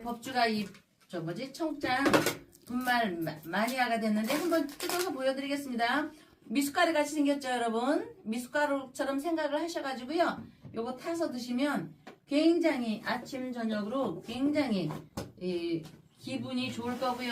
법주가 청장 분말 마니아가 됐는데 한번 뜯어서 보여드리겠습니다. 미숫가루 같이 생겼죠, 여러분? 미숫가루처럼 생각을 하셔가지고요. 요거 타서 드시면 굉장히 아침 저녁으로 굉장히 기분이 좋을 거고요.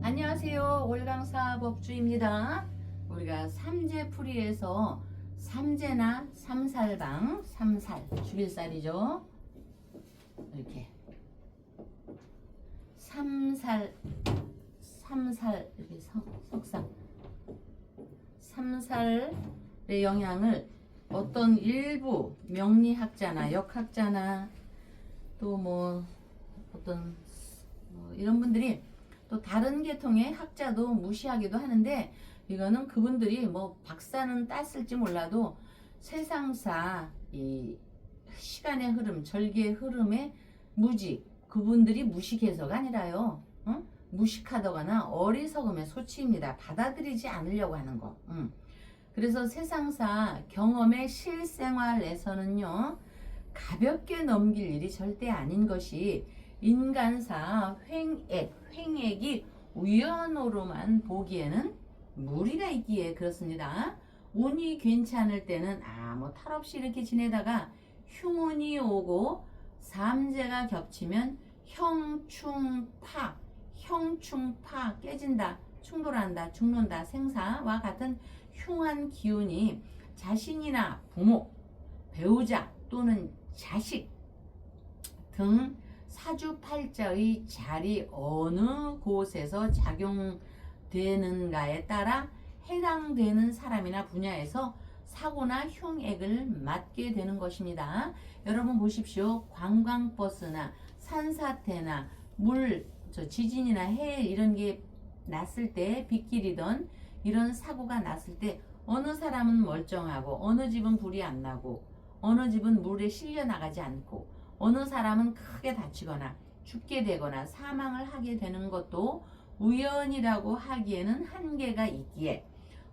안녕하세요, 올강사 법주입니다. 우리가 삼재풀이에서 삼재나 삼살방, 삼살, 죽일살이죠. 이렇게 삼살 이렇게 석상 삼살의 영향을 어떤 일부 명리학자나 역학자나 또 뭐 어떤 이런 분들이 또 다른 계통의 학자도 무시하기도 하는데, 이거는 그분들이 뭐 박사는 땄을지 몰라도 세상사 이 시간의 흐름, 절기의 흐름의 무지, 그분들이 무식해서가 아니라요, 무식하다거나 어리석음의 소치입니다. 받아들이지 않으려고 하는 거. 그래서 세상사 경험의 실생활에서는요, 가볍게 넘길 일이 절대 아닌 것이 인간사 횡액이 우연으로만 보기에는 무리가 있기에 그렇습니다. 운이 괜찮을 때는 아무 탈 없이 이렇게 지내다가 흉운이 오고 삼재가 겹치면 형충파 깨진다, 충돌한다, 죽는다, 생사와 같은 흉한 기운이 자신이나 부모, 배우자 또는 자식 등 사주팔자의 자리 어느 곳에서 작용되는가에 따라 해당되는 사람이나 분야에서 사고나 흉액을 맞게 되는 것입니다. 여러분 보십시오. 관광버스나 산사태나 지진이나 해일 이런 게 났을 때, 빗길이던 이런 사고가 났을 때 어느 사람은 멀쩡하고 어느 집은 불이 안 나고 어느 집은 물에 실려 나가지 않고 어느 사람은 크게 다치거나 죽게 되거나 사망을 하게 되는 것도 우연이라고 하기에는 한계가 있기에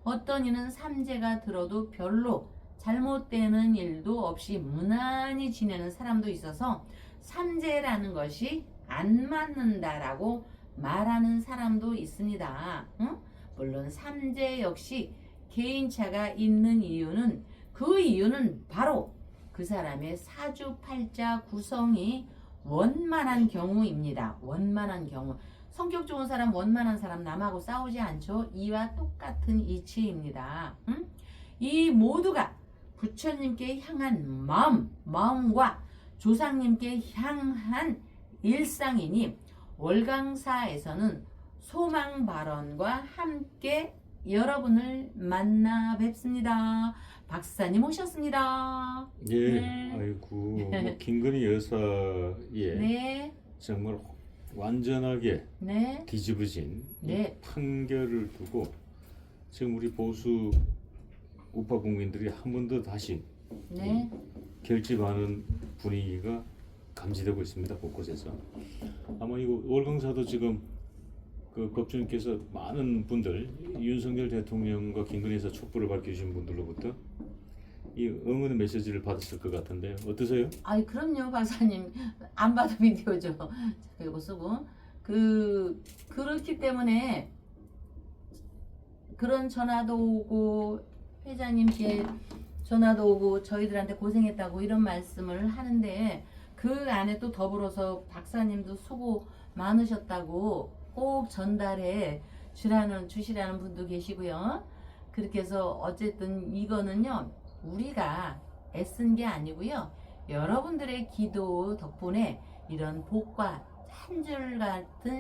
어떤 이는 삼재가 들어도 별로 잘못되는 일도 없이 무난히 지내는 사람도 있어서 삼재라는 것이 안 맞는다라고 말하는 사람도 있습니다. 물론 삼재 역시 개인차가 있는 이유는 바로 그 사람의 사주팔자 구성이 원만한 경우입니다. 원만한 경우. 성격 좋은 사람, 원만한 사람, 남하고 싸우지 않죠. 이와 똑같은 이치입니다. 이 모두가 부처님께 향한 마음과 조상님께 향한 일상이니 월강사에서는 소망 발언과 함께 여러분을 만나 뵙습니다. 박사님 오셨습니다. 예, 네. 아이고, 김건희 여사의 네. 정말 완전하게 네. 뒤집어진 네. 이 판결을 두고 지금 우리 보수 우파 국민들이 한 번 더 다시 네. 결집하는 분위기가 감지되고 있습니다. 곳곳에서. 아마 이거 월강사도 지금 그 법주님께서 많은 분들, 윤석열 대통령과 김건희 여사 촛불을 밝혀주신 분들로부터 이 응원의 메시지를 받았을 것 같은데 어떠세요? 아이 그럼요, 박사님. 안 봐도 비디오죠. 이거 쓰고 그렇기 때문에 그런 전화도 오고 회장님께 전화도 오고 저희들한테 고생했다고 이런 말씀을 하는데, 그 안에 또 더불어서 박사님도 수고 많으셨다고 꼭 전달해 주시라는 분도 계시고요. 그렇게 해서 어쨌든 이거는요, 우리가 애쓴 게 아니고요, 여러분들의 기도 덕분에 이런 복과 한줄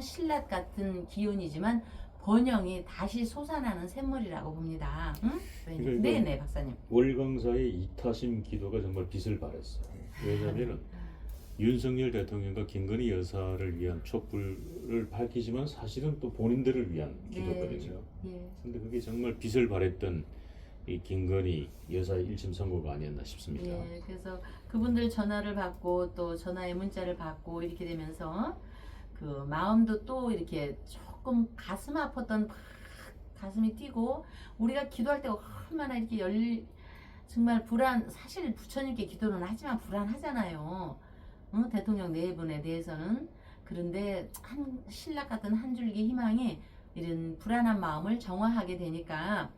신라 같은 기운이지만 번영이 다시 솟아나는 샘물이라고 봅니다. 그러니까 네네, 박사님. 월강사의 이타심 기도가 정말 빛을 발했어요. 왜냐하면 윤석열 대통령과 김건희 여사를 위한 촛불을 밝히지만 사실은 또 본인들을 위한 기도거든요. 예. 근데 그게 정말 빛을 발했던 이 김건희 여사의 일심 선고가 아니었나 싶습니다. 예, 그래서 그분들 전화를 받고 또 전화의 문자를 받고 이렇게 되면서 그 마음도 또 이렇게 조금 가슴 아팠던 가슴이 뛰고, 우리가 기도할 때 얼마나 이렇게 정말 사실 부처님께 기도는 하지만 불안하잖아요. 대통령 네 분에 대해서는. 그런데 신락 같은 한 줄기 희망이 이런 불안한 마음을 정화하게 되니까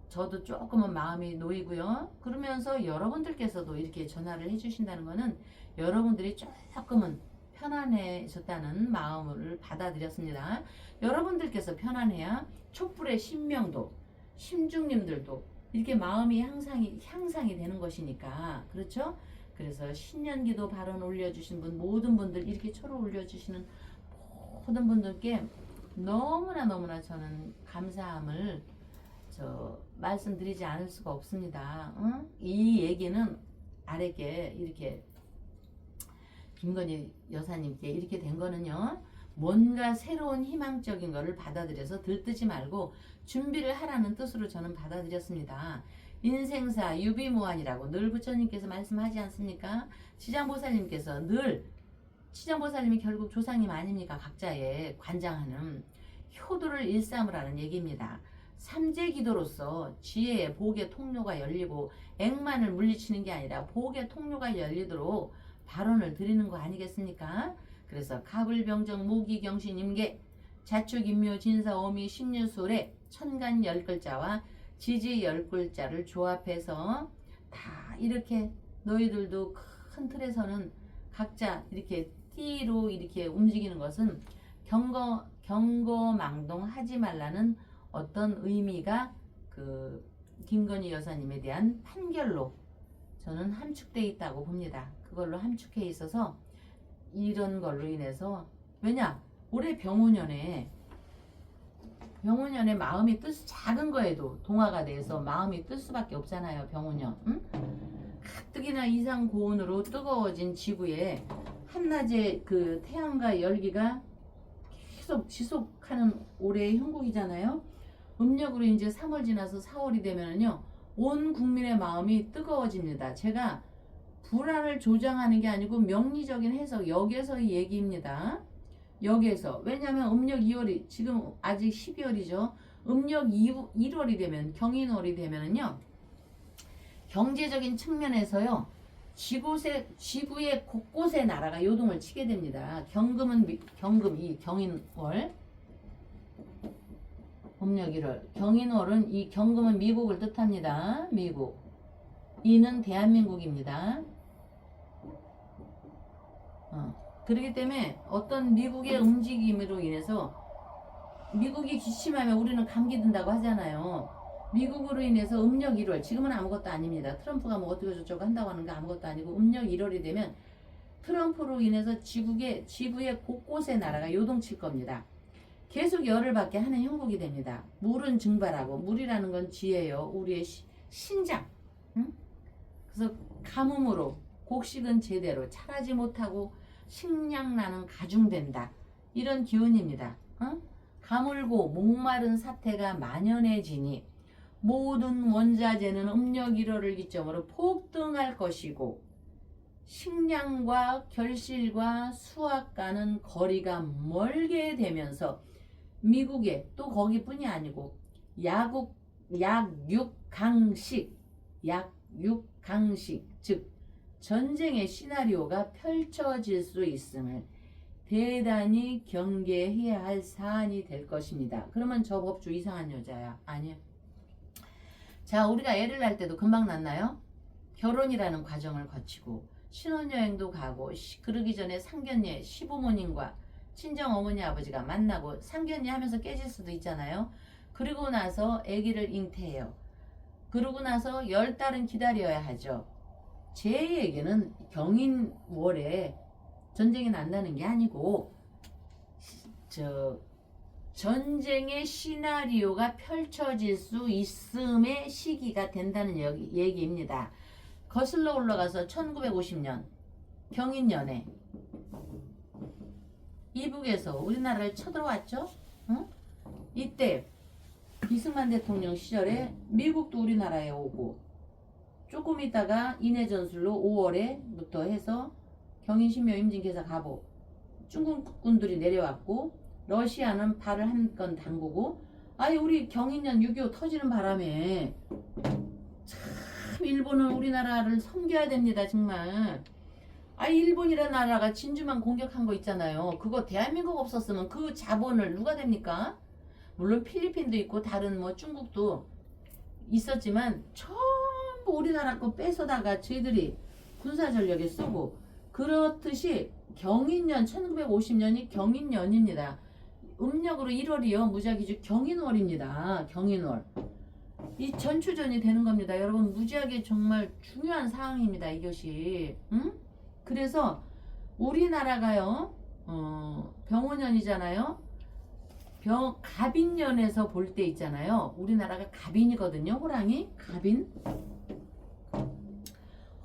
저도 조금은 마음이 놓이고요. 그러면서 여러분들께서도 이렇게 전화를 해주신다는 거는 여러분들이 조금은 편안해졌다는 마음을 받아들였습니다. 여러분들께서 편안해야 촛불의 신명도, 심중님들도 이렇게 마음이 향상이 되는 것이니까. 그렇죠? 그래서 신년기도 발언 올려주신 분, 모든 분들 이렇게 초를 올려주시는 모든 분들께 너무나 저는 감사함을 말씀드리지 않을 수가 없습니다. 이 얘기는 아래께 이렇게 김건희 여사님께 이렇게 된 거는요, 뭔가 새로운 희망적인 거를 받아들여서 들뜨지 말고 준비를 하라는 뜻으로 저는 받아들였습니다. 인생사 유비무환이라고 늘 부처님께서 말씀하지 않습니까? 지장보살님께서 늘, 지장보살님이 결국 조상님 아닙니까? 각자의 관장하는 효도를 일삼으라는 얘기입니다. 삼재기도로서 지혜의 복의 통로가 열리고 액만을 물리치는 게 아니라 복의 통로가 열리도록 발언을 드리는 거 아니겠습니까? 그래서 가불병정 무기경신 임계 자축인묘 진사오미 십류술에 천간 10글자와 지지 10글자를 조합해서 다 이렇게 너희들도 큰 틀에서는 각자 이렇게 띠로 이렇게 움직이는 것은 경거망동하지 말라는 어떤 의미가 그 김건희 여사님에 대한 판결로 저는 함축되어 있다고 봅니다. 그걸로 함축해 있어서 이런 걸로 인해서, 왜냐 올해 병오년에 마음이 작은 거에도 동화가 돼서 마음이 뜰 수밖에 없잖아요. 병오년. 가뜩이나 이상 고온으로 뜨거워진 지구에 한낮에 그 태양과 열기가 계속 지속하는 올해의 형국이잖아요. 음력으로 이제 3월 지나서 4월이 되면은요, 온 국민의 마음이 뜨거워집니다. 제가 불안을 조장하는 게 아니고 명리적인 해석, 여기에서의 얘기입니다. 여기에서. 왜냐하면 음력 2월이 지금 아직 12월이죠. 음력 1월이 되면, 경인월이 되면은요, 경제적인 측면에서요, 지구의 곳곳에 나라가 요동을 치게 됩니다. 이 경인월, 음력 1월, 경인월은 이 경금은 미국을 뜻합니다. 미국. 이는 대한민국입니다. 그렇기 때문에 어떤 미국의 움직임으로 인해서, 미국이 기침하면 우리는 감기 든다고 하잖아요. 미국으로 인해서 음력 1월, 지금은 아무것도 아닙니다. 트럼프가 뭐 어떻게 저쩌고 한다고 하는 게 아무것도 아니고, 음력 1월이 되면 트럼프로 인해서 지구의 곳곳에 나라가 요동칠 겁니다. 계속 열을 받게 하는 형국이 됩니다. 물은 증발하고, 물이라는 건 지혜요, 우리의 신장. 그래서 가뭄으로 곡식은 제대로 자라지 못하고 식량난은 가중된다. 이런 기운입니다. 가물고 목마른 사태가 만연해지니 모든 원자재는 음력 1월을 기점으로 폭등할 것이고, 식량과 결실과 수확과는 거리가 멀게 되면서 미국에, 또 거기뿐이 아니고 약육강식, 즉 전쟁의 시나리오가 펼쳐질 수 있음을 대단히 경계해야 할 사안이 될 것입니다. 그러면 저 법주 이상한 여자야? 아니요. 자, 우리가 애를 낳을 때도 금방 낳나요? 결혼이라는 과정을 거치고 신혼여행도 가고, 그러기 전에 상견례, 시부모님과 친정 어머니 아버지가 만나고 상견례 하면서 깨질 수도 있잖아요. 그리고 나서 아기를 잉태해요. 그러고 나서 10달은 기다려야 하죠. 제 얘기는 경인월에 전쟁이 난다는 게 아니고, 전쟁의 시나리오가 펼쳐질 수 있음의 시기가 된다는 얘기입니다. 거슬러 올라가서 1950년 경인년에 이북에서 우리나라를 쳐들어왔죠. 이때 이승만 대통령 시절에 미국도 우리나라에 오고, 조금 있다가 인해전술로 5월에부터 해서 경인신묘 임진께서 가보, 중국군들이 내려왔고, 러시아는 발을 한 건 담그고, 우리 경인년 6.25 터지는 바람에 참 참 일본은 우리나라를 섬겨야 됩니다. 정말. 아, 일본이라는 나라가 진주만 공격한 거 있잖아요. 그거 대한민국 없었으면 그 자본을 누가 됩니까? 물론 필리핀도 있고 다른 뭐 중국도 있었지만 전부 우리나라 거 뺏어다가 저희들이 군사전력에 쓰고, 그렇듯이 경인년 1950년이 경인년입니다. 음력으로 1월이요. 무작위주 경인월입니다. 경인월. 이 전추전이 되는 겁니다. 여러분, 무지하게 정말 중요한 사항입니다. 이것이. 응? 그래서 우리나라가요. 병오년이잖아요. 갑인년에서 볼 때 있잖아요. 우리나라가 갑인이거든요. 호랑이. 갑인.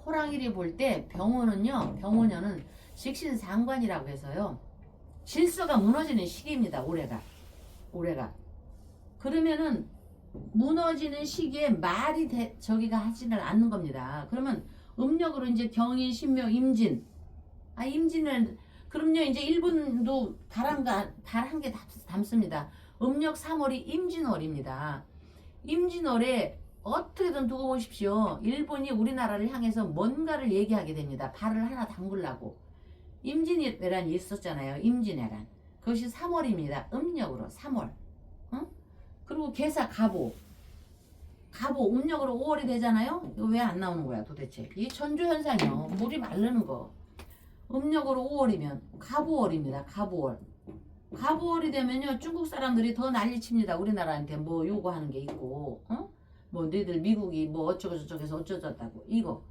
호랑이를 볼 때 병오는요. 병오년은 식신상관이라고 해서요. 질서가 무너지는 시기입니다. 올해가. 그러면은 무너지는 시기에 말이 저기가 하지를 않는 겁니다. 그러면 음력으로 이제 경인, 신묘, 임진. 임진을 그럼요. 이제 1분도 달 한 개 담습니다. 음력 3월이 임진월입니다. 임진월에 어떻게든 두고 보십시오. 일본이 우리나라를 향해서 뭔가를 얘기하게 됩니다. 발을 하나 담그려고. 임진왜란이 있었잖아요. 임진왜란. 그것이 3월입니다. 음력으로 3월. 응? 그리고 계사 갑오. 음력으로 5월이 되잖아요. 이거 왜 안 나오는 거야 도대체? 이 전조현상이요. 물이 마르는 거. 음력으로 5월이면 갑오월입니다. 갑오월이 되면요. 중국 사람들이 더 난리칩니다. 우리나라한테 뭐 요구하는 게 있고. 뭐 너희들 미국이 뭐 어쩌고 저쩌고 해서 어쩌졌다고. 이거.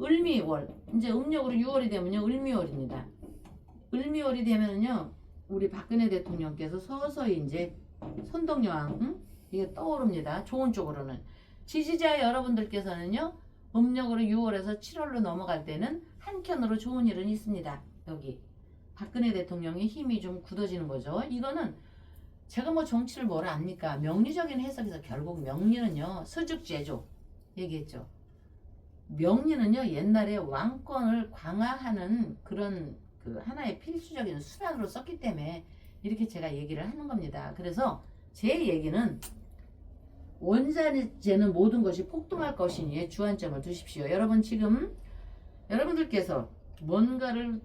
을미월. 이제 음력으로 6월이 되면요. 을미월입니다. 을미월이 되면요. 우리 박근혜 대통령께서 서서히 이제 선덕여왕 이게 떠오릅니다. 좋은 쪽으로는. 지지자 여러분들께서는요. 음력으로 6월에서 7월로 넘어갈 때는 한켠으로 좋은 일은 있습니다. 여기 박근혜 대통령의 힘이 좀 굳어지는 거죠. 이거는 제가 뭐 정치를 뭐라 압니까? 명리적인 해석에서 결국 명리는요. 서죽제조 얘기했죠. 명리는요. 옛날에 왕권을 강화하는 그런 그 하나의 필수적인 수단으로 썼기 때문에 이렇게 제가 얘기를 하는 겁니다. 그래서 제 얘기는 원자재는 모든 것이 폭동할 것이니에 주안점을 두십시오. 여러분 지금 여러분들께서 뭔가를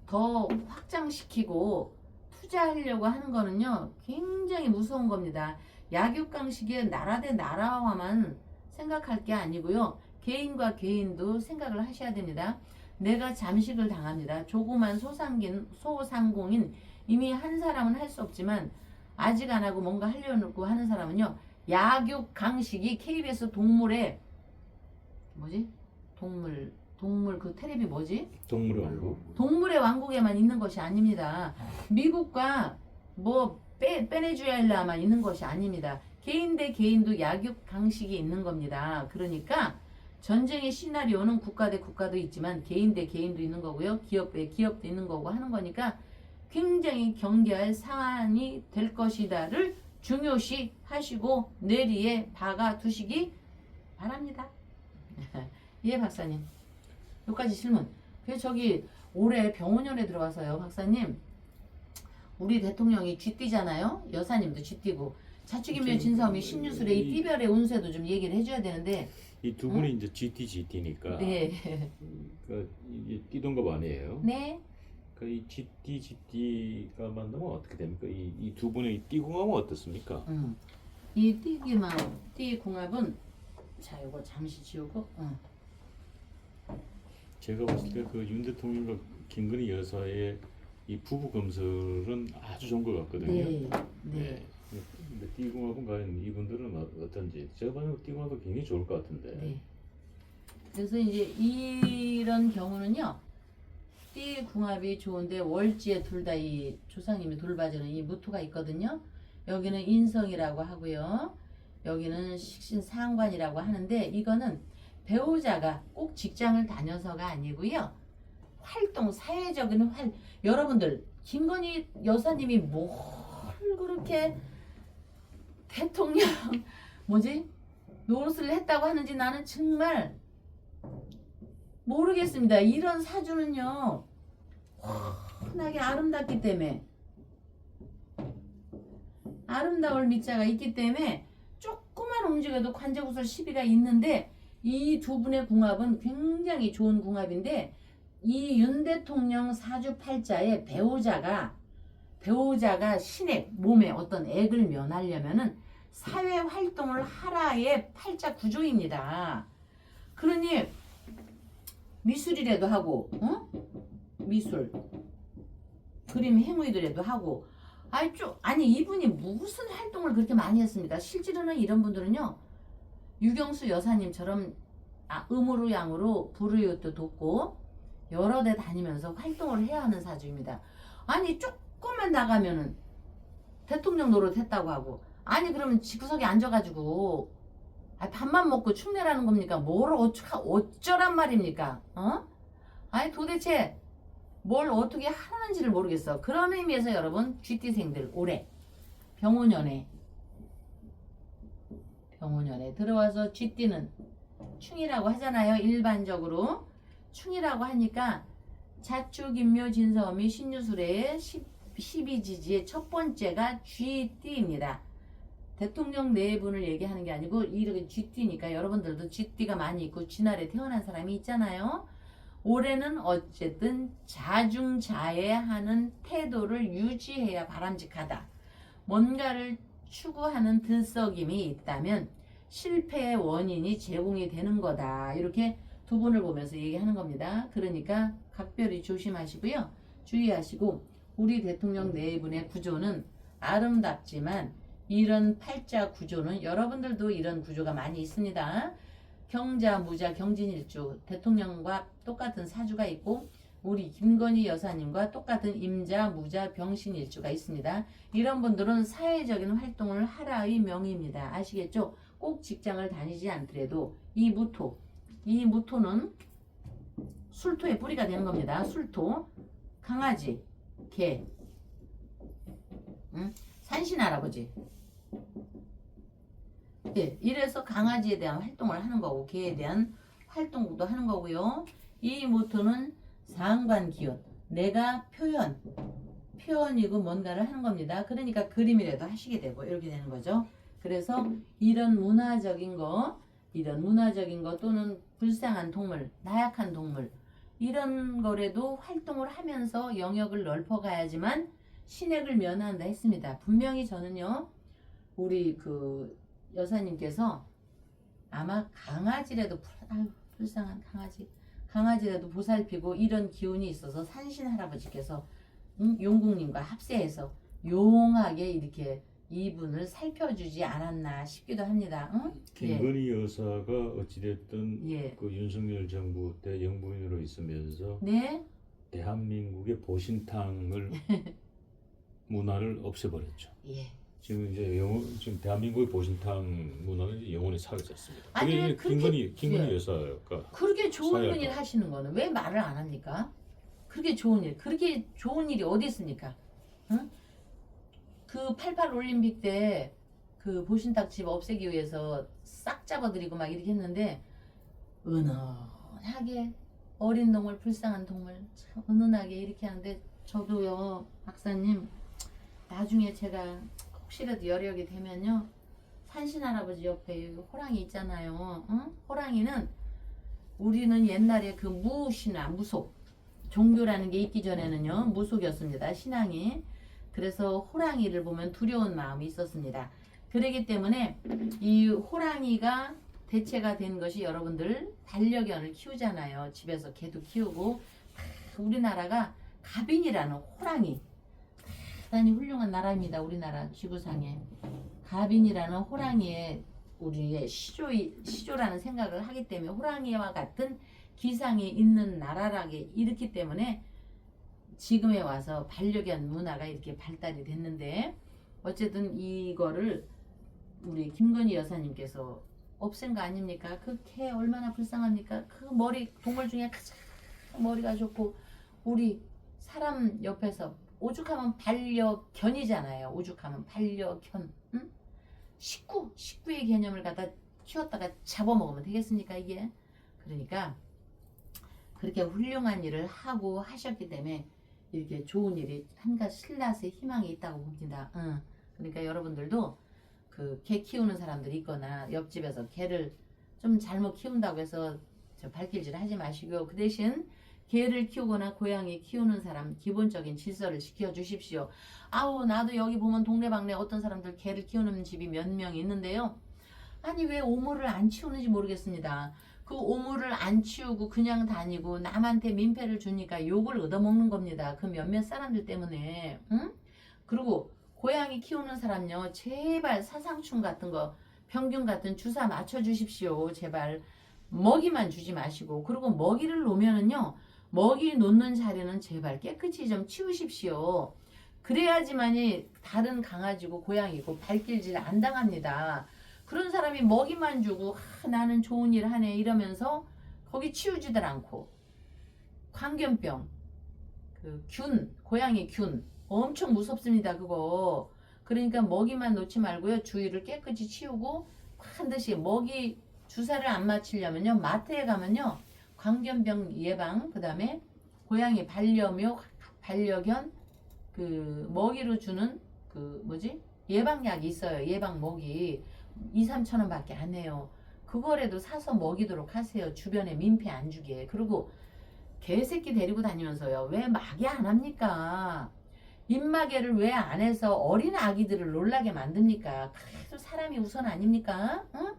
더 확장시키고 투자하려고 하는 거는요. 굉장히 무서운 겁니다. 약육강식에 나라 대 나라와만 생각할 게 아니고요. 개인과 개인도 생각을 하셔야 됩니다. 내가 잠식을 당합니다. 조그만 소상공인 이미 한 사람은 할 수 없지만 아직 안 하고 뭔가 하려고 하는 사람은요. 약육강식이 KBS 동물의 뭐지? 동물 그 텔레비 뭐지? 동물의 왕국. 동물의 왕국에만 있는 것이 아닙니다. 미국과 뭐 베네수엘라만 있는 것이 아닙니다. 개인 대 개인도 약육강식이 있는 겁니다. 그러니까 전쟁의 시나리오는 국가 대 국가도 있지만 개인 대 개인도 있는 거고요. 기업 대 기업도 있는 거고 하는 거니까 굉장히 경계할 사안이 될 것이다를 중요시 하시고 뇌리에 박아 두시기 바랍니다. 예, 박사님. 여기까지 질문. 그래서 저기 올해 병원년에 들어와서요, 박사님. 우리 대통령이 쥐띠잖아요. 여사님도 쥐띠고. 자축인묘 진사오미 신유술의 이 띠별의 운세도 좀 얘기를 해줘야 되는데. 이 두 분이 이제 GT니까. 네. 그 이게 띠동갑 아니에요? 네. 그 이 GT가 만나면 어떻게 됩니까? 이 두 분의 이 띠궁합은 어떻습니까? 이 띠궁합은 자, 이거 잠시 지우고. 제가 봤을 때 그 윤 대통령과 김건희 여사의 이 부부 검술은 아주 좋은 것 같거든요. 네. 근데 띠궁합은 과연 이분들은 어떤지 제가 봐도 띠궁합도 굉장히 좋을 것 같은데. 네. 그래서 이제 이런 경우는요. 띠궁합이 좋은데 월지에 둘 다 이 조상님이 돌봐주는 이 무토가 있거든요. 여기는 인성이라고 하고요. 여기는 식신상관이라고 하는데 이거는 배우자가 꼭 직장을 다녀서가 아니고요. 활동, 사회적인 여러분들 김건희 여사님이 뭘 그렇게 대통령 노릇을 했다고 하는지 나는 정말 모르겠습니다. 이런 사주는요. 환하게 아름답기 때문에 아름다울 밑자가 있기 때문에 조그만 움직여도 관제구설 시비가 있는데 이 두 분의 궁합은 굉장히 좋은 궁합인데 이 윤 대통령 사주팔자의 배우자가 신액 몸에 어떤 액을 면하려면은 사회 활동을 하라의 팔자 구조입니다. 그러니 미술이라도 하고, 미술, 그림 행위들에도 하고, 아니 이분이 무슨 활동을 그렇게 많이 했습니까? 실제로는 이런 분들은요, 유경수 여사님처럼 음으로 양으로 불우이웃도 돕고 여러 데 다니면서 활동을 해야 하는 사주입니다. 아니 조금만 나가면은 대통령 노릇했다고 하고, 아니 그러면 집구석에 앉아가지고 밥만 먹고 축내라는 겁니까? 뭘 어쩌란 말입니까? 아니 도대체 뭘 어떻게 하는지를 모르겠어. 그런 의미에서 여러분 쥐띠생들 올해 병오년에 들어와서 쥐띠는 충이라고 하잖아요. 일반적으로 충이라고 하니까 자축, 인묘, 진서미, 신유술의 12지지의 첫 번째가 쥐띠입니다. 대통령 네 분을 얘기하는 게 아니고 이렇게 쥐띠니까 여러분들도 쥐띠가 많이 있고 쥐날에 태어난 사람이 있잖아요. 올해는 어쨌든 자중자애하는 태도를 유지해야 바람직하다. 뭔가를 추구하는 들썩임이 있다면 실패의 원인이 제공이 되는 거다. 이렇게 두 분을 보면서 얘기하는 겁니다. 그러니까 각별히 조심하시고요. 주의하시고 우리 대통령 네 분의 구조는 아름답지만 이런 팔자 구조는 여러분들도 이런 구조가 많이 있습니다. 경자, 무자, 경진일주 대통령과 똑같은 사주가 있고 우리 김건희 여사님과 똑같은 임자, 무자, 병신일주가 있습니다. 이런 분들은 사회적인 활동을 하라의 명의입니다. 아시겠죠? 꼭 직장을 다니지 않더라도 이 무토는 술토의 뿌리가 되는 겁니다. 술토, 강아지, 개, 산신 할아버지. 네, 이래서 강아지에 대한 활동을 하는 거고 개에 대한 활동도 하는 거고요. 이 모토는 상관 기운, 내가 표현이고 뭔가를 하는 겁니다. 그러니까 그림이라도 하시게 되고 이렇게 되는 거죠. 그래서 이런 문화적인 거 또는 불쌍한 동물, 나약한 동물 이런 거라도 활동을 하면서 영역을 넓혀가야지만 신액을 면한다 했습니다. 분명히 저는요, 우리 그 여사님께서 아마 강아지라도 불쌍한 강아지라도 보살피고 이런 기운이 있어서 산신 할아버지께서 용국님과 합세해서 용하게 이렇게 이분을 살펴주지 않았나 싶기도 합니다. 김건희 여사가 어찌됐든 예. 그 윤석열 정부 때 영부인으로 있으면서 네. 대한민국의 보신탕을 문화를 없애버렸죠. 예. 지금 지금 대한민국의 보신탕 문화는 영원히 사라졌습니다. 아니, 그게 그렇게- 김건희 예. 여사가 그렇게 좋은 사회활동. 일 하시는 거는 왜 말을 안 합니까? 그렇게 좋은 일이 어디 있습니까? 응? 그 88 올림픽 때 그 보신탕집 없애기 위해서 싹 잡아들이고 막 이렇게 했는데 은은하게 어린 동물, 불쌍한 동물 참 은은하게 이렇게 하는데 저도요, 박사님, 나중에 제가 혹시라도 여력이 되면요, 산신 할아버지 옆에 호랑이 있잖아요. 응? 호랑이는 우리는 옛날에 그 무신화, 무속 종교라는 게 있기 전에는요 무속이었습니다. 신앙이. 그래서 호랑이를 보면 두려운 마음이 있었습니다. 그렇기 때문에 이 호랑이가 대체가 된 것이 여러분들 반려견을 키우잖아요. 집에서 개도 키우고. 우리나라가 가빈이라는 호랑이, 대단히 훌륭한 나라입니다. 우리나라 지구상에 가빈이라는 호랑이의 우리의 시조라는 생각을 하기 때문에 호랑이와 같은 기상이 있는 나라라게 이렇기 때문에 지금에 와서 반려견 문화가 이렇게 발달이 됐는데, 어쨌든 이거를 우리 김건희 여사님께서 없앤 거 아닙니까? 그 개 얼마나 불쌍합니까? 그 머리, 동물 중에 가장 머리가 좋고 우리 사람 옆에서 오죽하면 반려견이잖아요. 오죽하면 반려견, 응? 식구의 개념을 갖다 키웠다가 잡아먹으면 되겠습니까 이게? 그러니까 그렇게 훌륭한 일을 하고 하셨기 때문에 이렇게 좋은 일이 한가지 신라스의 희망이 있다고 봅니다. 그러니까 여러분들도 그 개 키우는 사람들이 있거나 옆집에서 개를 좀 잘못 키운다고 해서 저 발길질 하지 마시고요. 그 대신 개를 키우거나 고양이 키우는 사람 기본적인 질서를 지켜주십시오. 아우 나도 여기 보면 동네방네 어떤 사람들 개를 키우는 집이 몇 명 있는데요. 아니 왜 오물을 안 치우는지 모르겠습니다. 그 오물을 안 치우고 그냥 다니고 남한테 민폐를 주니까 욕을 얻어먹는 겁니다. 그 몇몇 사람들 때문에. 응? 그리고 고양이 키우는 사람요. 제발 사상충 같은 거 병균 같은 주사 맞춰주십시오. 제발 먹이만 주지 마시고. 그리고 먹이를 놓으면은요. 먹이 놓는 자리는 제발 깨끗이 좀 치우십시오. 그래야지만이 다른 강아지고 고양이고 발길질 안 당합니다. 그런 사람이 먹이만 주고 나는 좋은 일 하네 이러면서 거기 치우지들 않고 광견병 그 균 고양이 균 엄청 무섭습니다 그거. 그러니까 먹이만 놓지 말고요 주위를 깨끗이 치우고 반드시 먹이 주사를 안 맞히려면요 마트에 가면요 광견병 예방 그 다음에 고양이 반려묘 반려견 그 먹이로 주는 그 뭐지 예방약이 있어요. 예방 먹이 2~3천 원밖에 안 해요. 그거라도 사서 먹이도록 하세요. 주변에 민폐 안 주게. 그리고 개새끼 데리고 다니면서요. 왜 마개 안 합니까? 입마개를 왜 안 해서 어린 아기들을 놀라게 만듭니까? 그래도 사람이 우선 아닙니까? 응?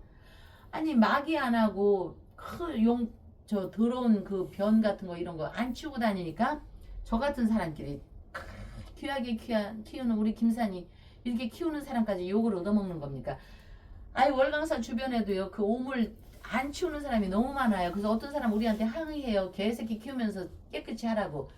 아니 마개 안 하고 저 더러운 그 변 같은 거 이런 거 안 치우고 다니니까 저 같은 사람끼리 귀하게 키우는 우리 김산이 이렇게 키우는 사람까지 욕을 얻어먹는 겁니까? 아이 월강사 주변에도요 그 오물 안 치우는 사람이 너무 많아요. 그래서 어떤 사람 우리한테 항의해요. 개새끼 키우면서 깨끗이 하라고.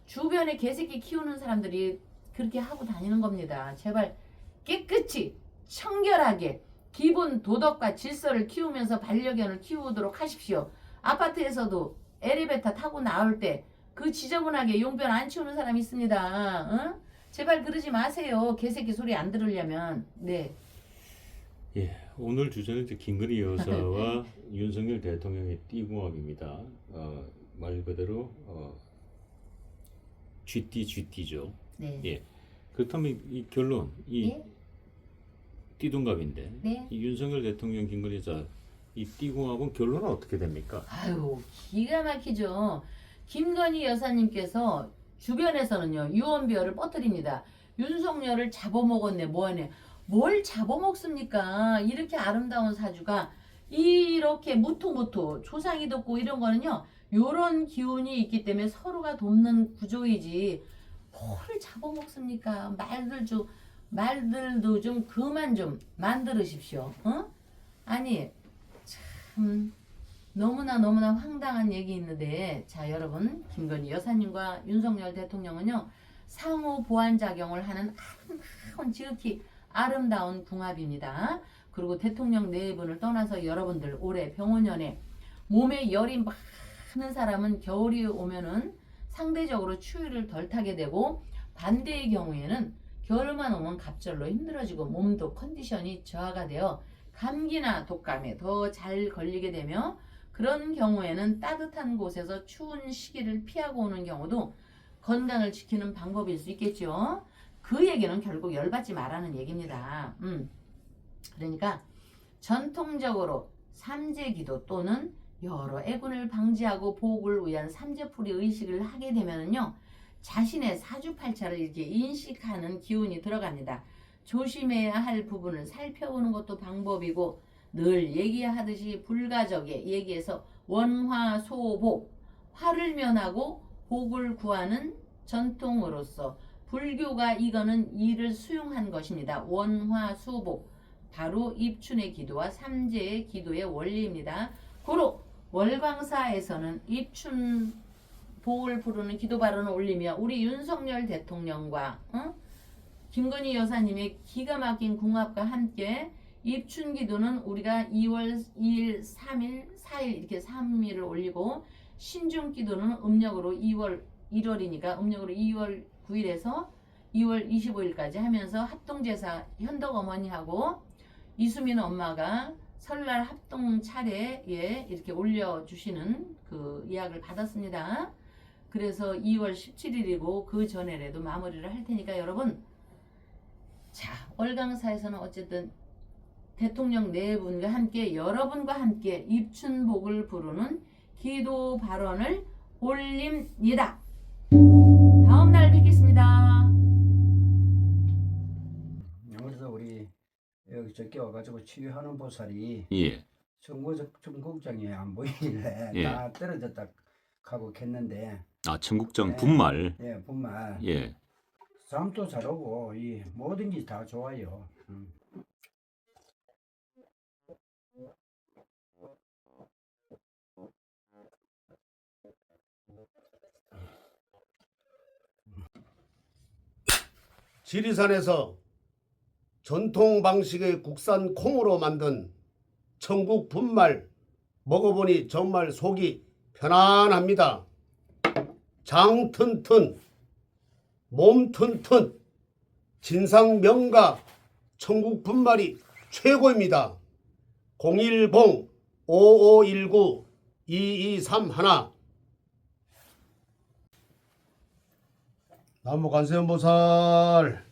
주변에 개새끼 키우는 사람들이 그렇게 하고 다니는 겁니다. 제발 깨끗이 청결하게 기본 도덕과 질서를 키우면서 반려견을 키우도록 하십시오. 아파트에서도 엘리베이터 타고 나올 때 그 지저분하게 용변 안 치우는 사람 있습니다. 응? 제발 그러지 마세요. 개새끼 소리 안 들으려면. 네. 예, 오늘 주제는 이제 김건희 여사와 윤석열 대통령의 띠궁합입니다. 말 그대로 쥐띠죠. 네. 예. 그렇다면 이 결론, 이 예? 띠동갑인데 네. 이 윤석열 대통령 김건희 여사 이 띠궁합은 결론은 어떻게 됩니까? 아유 기가 막히죠. 김건희 여사님께서 주변에서는요 유언비어를 뻗뜨립니다. 윤석열을 잡아먹었네 뭐하네. 뭘 잡아먹습니까? 이렇게 아름다운 사주가 이렇게 무토무토 조상이 돋고 이런 거는요 요런 기운이 있기 때문에 서로가 돕는 구조이지 뭘 잡아먹습니까? 말들도 좀 그만 좀 만들으십시오. 어? 아니 참 너무나 황당한 얘기 있는데 자 여러분 김건희 여사님과 윤석열 대통령은요 상호 보완 작용을 하는 아름다운 지극히 아름다운 궁합입니다. 그리고 대통령 네 분을 떠나서 여러분들 올해 병원연에 몸에 열이 많은 사람은 겨울이 오면은 상대적으로 추위를 덜 타게 되고 반대의 경우에는 겨울만 오면 갑절로 힘들어지고 몸도 컨디션이 저하가 되어 감기나 독감에 더 잘 걸리게 되며 그런 경우에는 따뜻한 곳에서 추운 시기를 피하고 오는 경우도 건강을 지키는 방법일 수 있겠죠. 그 얘기는 결국 열받지 말라는 얘기입니다. 그러니까 전통적으로 삼재기도 또는 여러 애군을 방지하고 보호를 위한 삼재풀이 의식을 하게 되면요 자신의 사주팔자를 이렇게 인식하는 기운이 들어갑니다. 조심해야 할 부분을 살펴보는 것도 방법이고 늘 얘기하듯이 불가적에 얘기해서 원화소복 화를 면하고 복을 구하는 전통으로서 불교가 이거는 이를 수용한 것입니다. 원화수복 바로 입춘의 기도와 삼재의 기도의 원리입니다. 고로 월광사에서는 입춘 복을 부르는 기도 발언을 올리며 우리 윤석열 대통령과 김건희 여사님의 기가 막힌 궁합과 함께 입춘 기도는 우리가 2월 2일, 3일, 4일 이렇게 3일을 올리고 신중 기도는 음력으로 1월이니까 음력으로 2월 9일에서 2월 25일까지 하면서 합동제사 현덕 어머니하고 이수민 엄마가 설날 합동 차례에 이렇게 올려주시는 그 예약을 받았습니다. 그래서 2월 17일이고 그 전에라도 마무리를 할 테니까 여러분 자 월강사에서는 어쨌든 대통령 네 분과 함께 여러분과 함께 입춘복을 부르는 기도 발언을 올립니다. 다음 날 뵙겠습니다. 그래서 우리 여기 저기 와가지고 치유하는 보살이 예. 청국장이 안 보이길래 예. 다 떨어졌다 하고 했는데 아, 청국장 네. 분말. 예, 분말 예. 잠도 잘 오고 이 모든 게 다 좋아요. 지리산에서 전통 방식의 국산 콩으로 만든 천국 분말 먹어보니 정말 속이 편안합니다. 장 튼튼, 몸 튼튼, 진상 명가 천국 분말이 최고입니다. 010-5519-2231 나무관세음보살.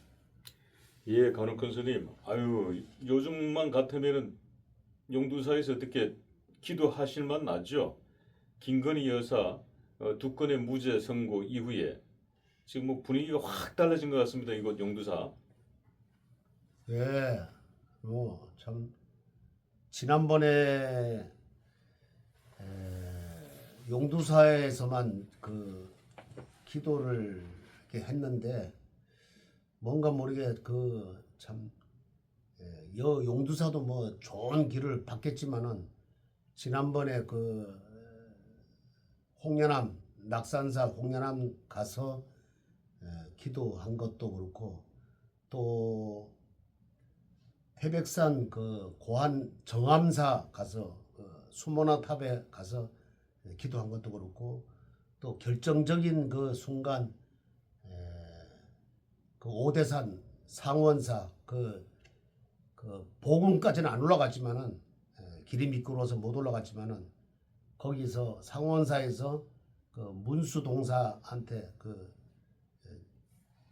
예, 간혹큰 스님. 아유, 요즘만 같으면은 용두사에서 어떻게 기도하실 만 나죠? 김건희 여사 두 건의 무죄 선고 이후에 지금 뭐 분위기가 확 달라진 것 같습니다. 이곳 용두사. 예, 참 지난번에 용두사에서만 그 기도를 이렇게 했는데 뭔가 모르게 그 참 용두사도 뭐 좋은 길을 받겠지만은 지난번에 그 홍련암 낙산사 홍련암 가서 기도한 것도 그렇고 또 태백산 그 고한 정암사 가서 그 수모나 탑에 가서 기도한 것도 그렇고 또 결정적인 그 순간 그 오대산 상원사 그 보금까지는 안 올라갔지만은 길이 미끄러워서 못 올라갔지만은 거기서 상원사에서 그 문수동사한테 그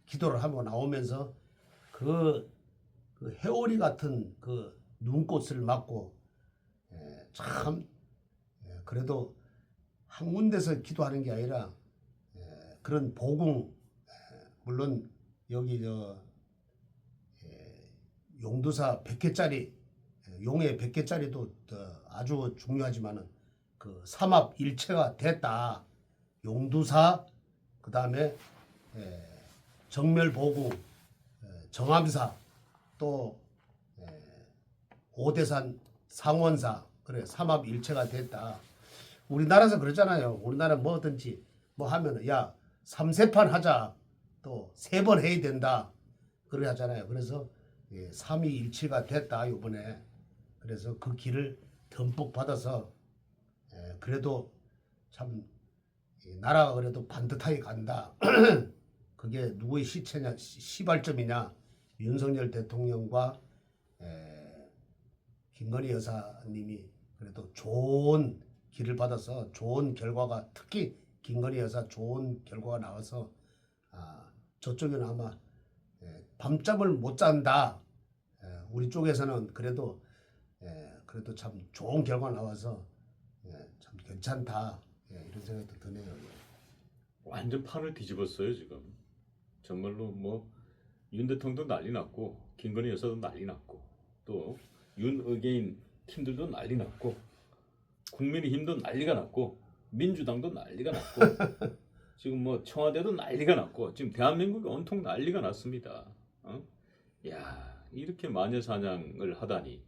기도를 하고 나오면서 그 회오리 같은 그 눈꽃을 맞고 참 그래도 한 군데서 기도하는 게 아니라 그런 보궁 물론 여기 용두사 100개짜리 용의 100개짜리도 아주 중요하지만은 그 삼합일체가 됐다. 용두사 그 다음에 정멸보궁 정암사 또 오대산 상원사 그래 삼합일체가 됐다. 우리나라에서 그러잖아요. 우리나라 뭐든지 뭐 하면은 야 3세판 하자 또 3번 해야 된다 그래 하잖아요. 그래서 삼위일체가 됐다 이번에. 그래서 그 길을 듬뿍 받아서 그래도 참 나라가 그래도 반듯하게 간다. 그게 누구의 시체냐 시발점이냐 윤석열 대통령과 김건희 여사님이 그래도 좋은 길을 받아서 좋은 결과가 특히 김건희 여사 좋은 결과가 나와서 저쪽에는 아마 밤잠을 못 잔다. 우리 쪽에서는 그래도 참 좋은 결과 나와서 참 괜찮다. 이런 생각도 드네요. 완전 판을 뒤집었어요 지금. 정말로 뭐 윤 대통령도 난리 났고 김건희 여사도 난리 났고 또 윤의계인 팀들도 난리 났고 국민의힘도 난리가 났고 민주당도 난리가 났고 지금 뭐 청와대도 난리가 났고 지금 대한민국이 온통 난리가 났습니다. 야, 이렇게 마녀사냥을 하다니.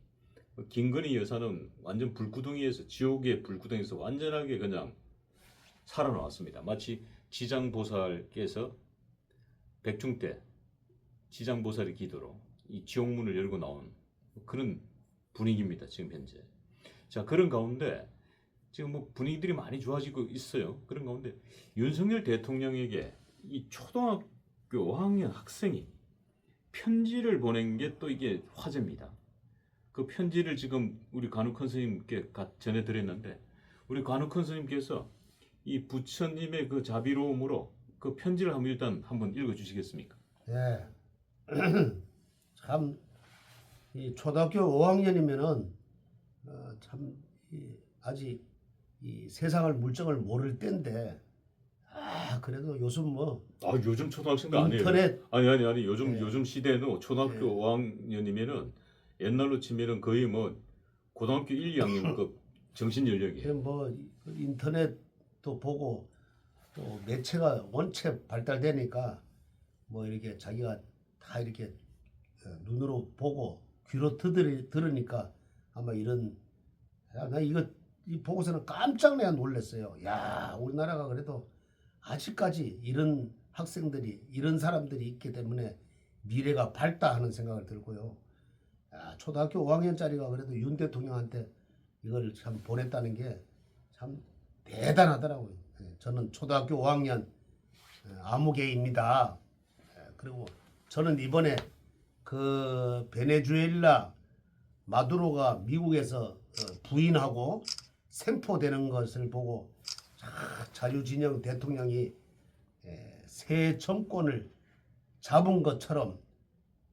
김건희 여사는 완전 불구덩이에서 지옥의 불구덩이에서 완전하게 그냥 살아나왔습니다. 마치 지장보살께서 백중 때 지장보살의 기도로 이 지옥문을 열고 나온 그런 분위기입니다. 지금 현재. 자, 그런 가운데 지금 뭐 분위기들이 많이 좋아지고 있어요. 그런 가운데 윤석열 대통령에게 이 초등학교 5학년 학생이 편지를 보낸 게 또 이게 화제입니다. 그 편지를 지금 우리 간욱헌 스님께 전해드렸는데 우리 간욱헌 스님께서 이 부처님의 그 자비로움으로 그 편지를 한번 읽어주시겠습니까? 예. 참 이 초등학교 5학년이면은 참 아직 이 세상을 물정을 모를 때인데 그래도 요즘 뭐 요즘 초등학생도 아니에요. 인터넷 아니 요즘 네. 요즘 시대는 초등학교 네. 5학년이면은 옛날로 치면은 거의 뭐 고등학교 1, 2학년급 정신 연령이에요. 뭐 인터넷도 보고 또 매체가 원체 발달되니까 뭐 이렇게 자기가 다 이렇게 눈으로 보고 귀로 들으니까 아마 이런 나 이거 이 보고서는 깜짝 내가 놀랐어요. 야, 우리나라가 그래도 아직까지 이런 학생들이 이런 사람들이 있기 때문에 미래가 밝다 하는 생각을 들고요. 초등학교 5학년짜리가 그래도 윤 대통령한테 이걸 참 보냈다는 게 참 대단하더라고요. 저는 초등학교 5학년 아무개입니다. 그리고 저는 이번에 그 베네수엘라 마두로가 미국에서 부인하고 생포되는 것을 보고 자유진영 대통령이 새 정권을 잡은 것처럼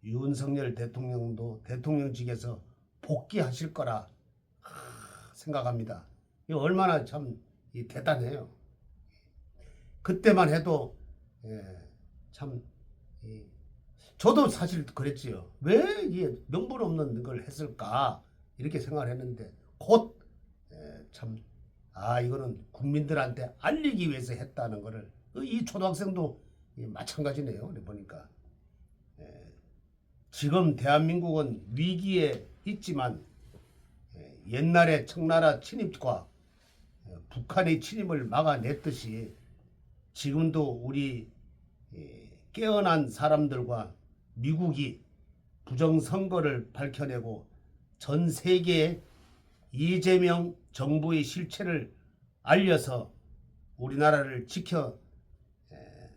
윤석열 대통령도 대통령직에서 복귀하실 거라 생각합니다. 이거 얼마나 참 대단해요. 그때만 해도 참 저도 사실 그랬지요. 왜 이게 명분 없는 걸 했을까 이렇게 생각을 했는데 곧 참 이거는 국민들한테 알리기 위해서 했다는 거를 이 초등학생도 마찬가지네요. 보니까 지금 대한민국은 위기에 있지만 옛날에 청나라 침입과 북한의 침입을 막아냈듯이 지금도 우리 깨어난 사람들과 미국이 부정선거를 밝혀내고 전 세계에 이재명 정부의 실체를 알려서 우리나라를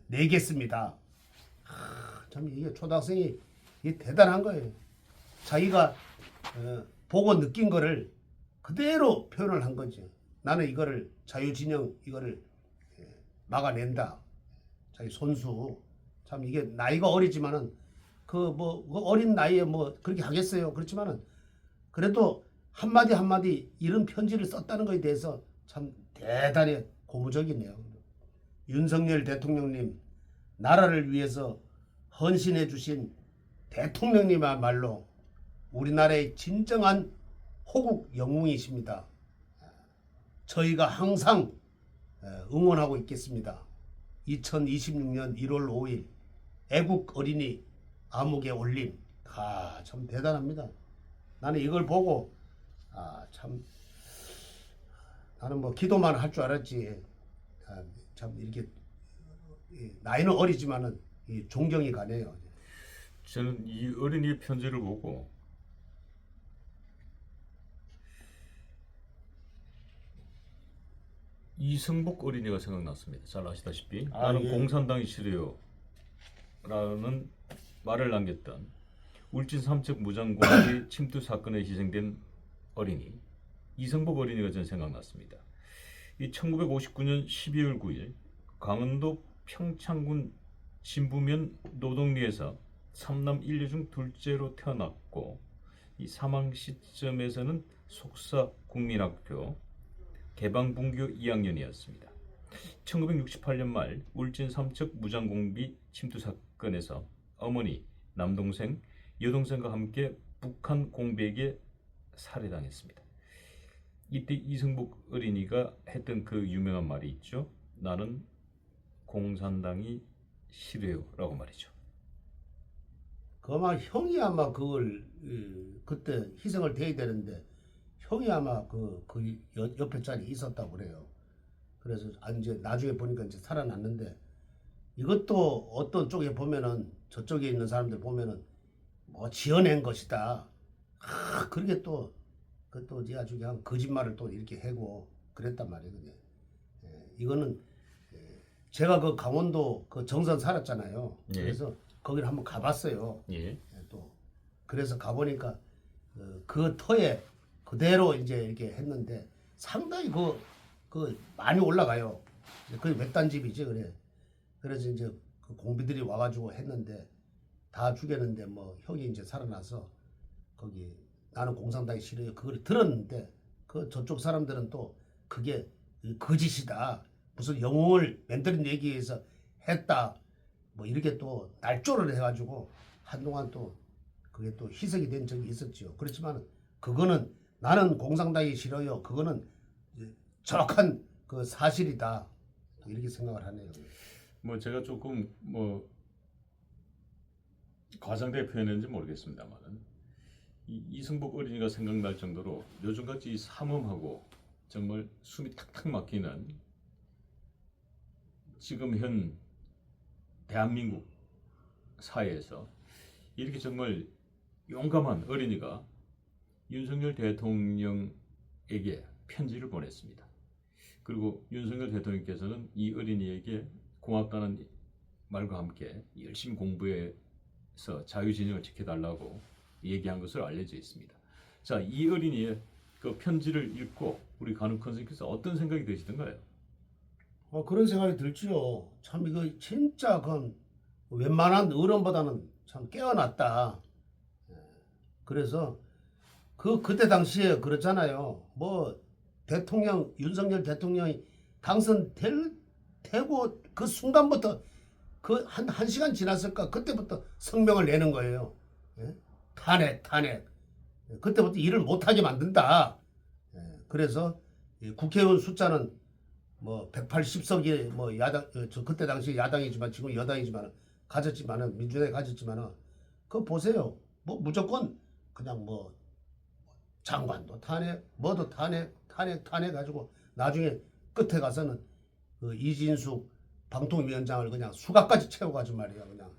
지켜내겠습니다. 참 이게 초등학생이 대단한 거예요. 자기가 보고 느낀 거를 그대로 표현을 한 거죠. 나는 이거를 자유진영 이거를 막아낸다. 자기 손수 참 이게 나이가 어리지만은 그 어린 나이에 뭐 그렇게 하겠어요. 그렇지만은 그래도 한마디 한마디 이런 편지를 썼다는 것에 대해서 참 대단히 고무적이네요. 윤석열 대통령님 나라를 위해서 헌신해 주신 대통령님이야말로 우리나라의 진정한 호국 영웅이십니다. 저희가 항상 응원하고 있겠습니다. 2026년 1월 5일 애국 어린이 암흑의 올림. 참 대단합니다. 나는 이걸 보고 참 나는 뭐 기도만 할 줄 알았지. 참 이렇게 나이는 어리지만은 존경이 가네요. 저는 이 어린이의 편지를 보고 이승복 어린이가 생각났습니다. 잘 아시다시피 나는 공산당이 싫어요 라는 말을 남겼던 울진 삼척 무장공비 침투 사건에 희생된 어린이 이승복 어린이가 전 생각났습니다. 이 1959년 12월 9일 강원도 평창군 진부면 노동리에서 3남 1녀 중 둘째로 태어났고 이 사망 시점에서는 속사 국민학교 개방분교 2학년이었습니다. 1968년 말 울진 삼척 무장공비 침투 사건에서 어머니, 남동생, 여동생과 함께 북한 공비에게 살해당했습니다. 이때 이승복 어린이가 했던 그 유명한 말이 있죠. 나는 공산당이 싫어요 라고 말이죠. 아마 형이 아마 그걸 그때 희생을 돼야 되는데 형이 아마 그 옆에 자리에 있었다고 그래요. 그래서 이제 나중에 보니까 이제 살아났는데 이것도 어떤 쪽에 보면은 저쪽에 있는 사람들 보면은 뭐 지어낸 것이다. 그렇게 또 이제 아주 그냥 거짓말을 또 이렇게 해고 그랬단 말이거든요. 이거는 제가 그 강원도 그 정선 살았잖아요. 예. 그래서 거기를 한번 가봤어요. 예. 또 그래서 가보니까 그 터에 그대로 이제 이렇게 했는데 상당히 그 많이 올라가요. 그게 몇 단집이지 그래. 그래서 이제 그 공비들이 와가지고 했는데 다 죽였는데 뭐 형이 이제 살아나서 거기 나는 공산당이 싫어요. 그걸 들었는데 그 저쪽 사람들은 또 그게 거짓이다. 무슨 영웅을 만드는 얘기에서 했다. 뭐 이렇게 또 날조를 해가지고 한동안 또 그게 또 희석이 된 적이 있었죠. 그렇지만 그거는 나는 공산당이 싫어요. 그거는 정확한 그 사실이다. 이렇게 생각을 하네요. 뭐 제가 조금 뭐 과장되게 표현했는지 모르겠습니다만은 이승복 어린이가 생각날 정도로 요즘같이 삼엄하고 정말 숨이 탁탁 막히는 지금 현 대한민국 사회에서 이렇게 정말 용감한 어린이가 윤석열 대통령에게 편지를 보냈습니다. 그리고 윤석열 대통령께서는 이 어린이에게 고맙다는 말과 함께 열심히 공부해서 자유진영을 지켜달라고 얘기한 것으로 알려져 있습니다. 자, 이 어린이의 그 편지를 읽고 우리 간혹 선생님께서 어떤 생각이 드시던가요? 그런 생각이 들지요. 참 이거 진짜 그 웬만한 어른보다는 참 깨어났다. 그래서 그때 당시에 그렇잖아요. 뭐 대통령 윤석열 대통령이 당선되고 그 순간부터 그 한 시간 지났을까 그때부터 성명을 내는 거예요. 예? 탄핵. 그때부터 일을 못하게 만든다. 그래서 국회의원 숫자는 뭐 180석이 뭐 야당 저 그때 당시 야당이지만 지금 여당이지만 가졌지만은 민주당이 가졌지만은 그거 보세요. 뭐 무조건 그냥 뭐 장관도 탄핵, 뭐도 탄핵 가지고 나중에 끝에 가서는 그 이진숙 방통위원장을 그냥 수갑까지 채워가지고 말이야 그냥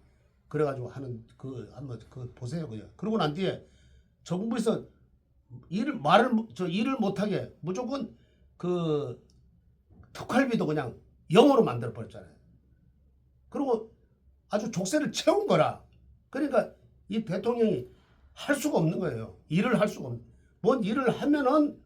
그래가지고 하는 그 한번 그 보세요 그냥. 그러고 난 뒤에 정부에서 일을 못하게 무조건 그 특활비도 그냥 0으로 만들어 버렸잖아요. 그리고 아주 족쇄를 채운 거라. 그러니까 이 대통령이 할 수가 없는 거예요. 일을 할 수가 없는. 뭔 일을 하면은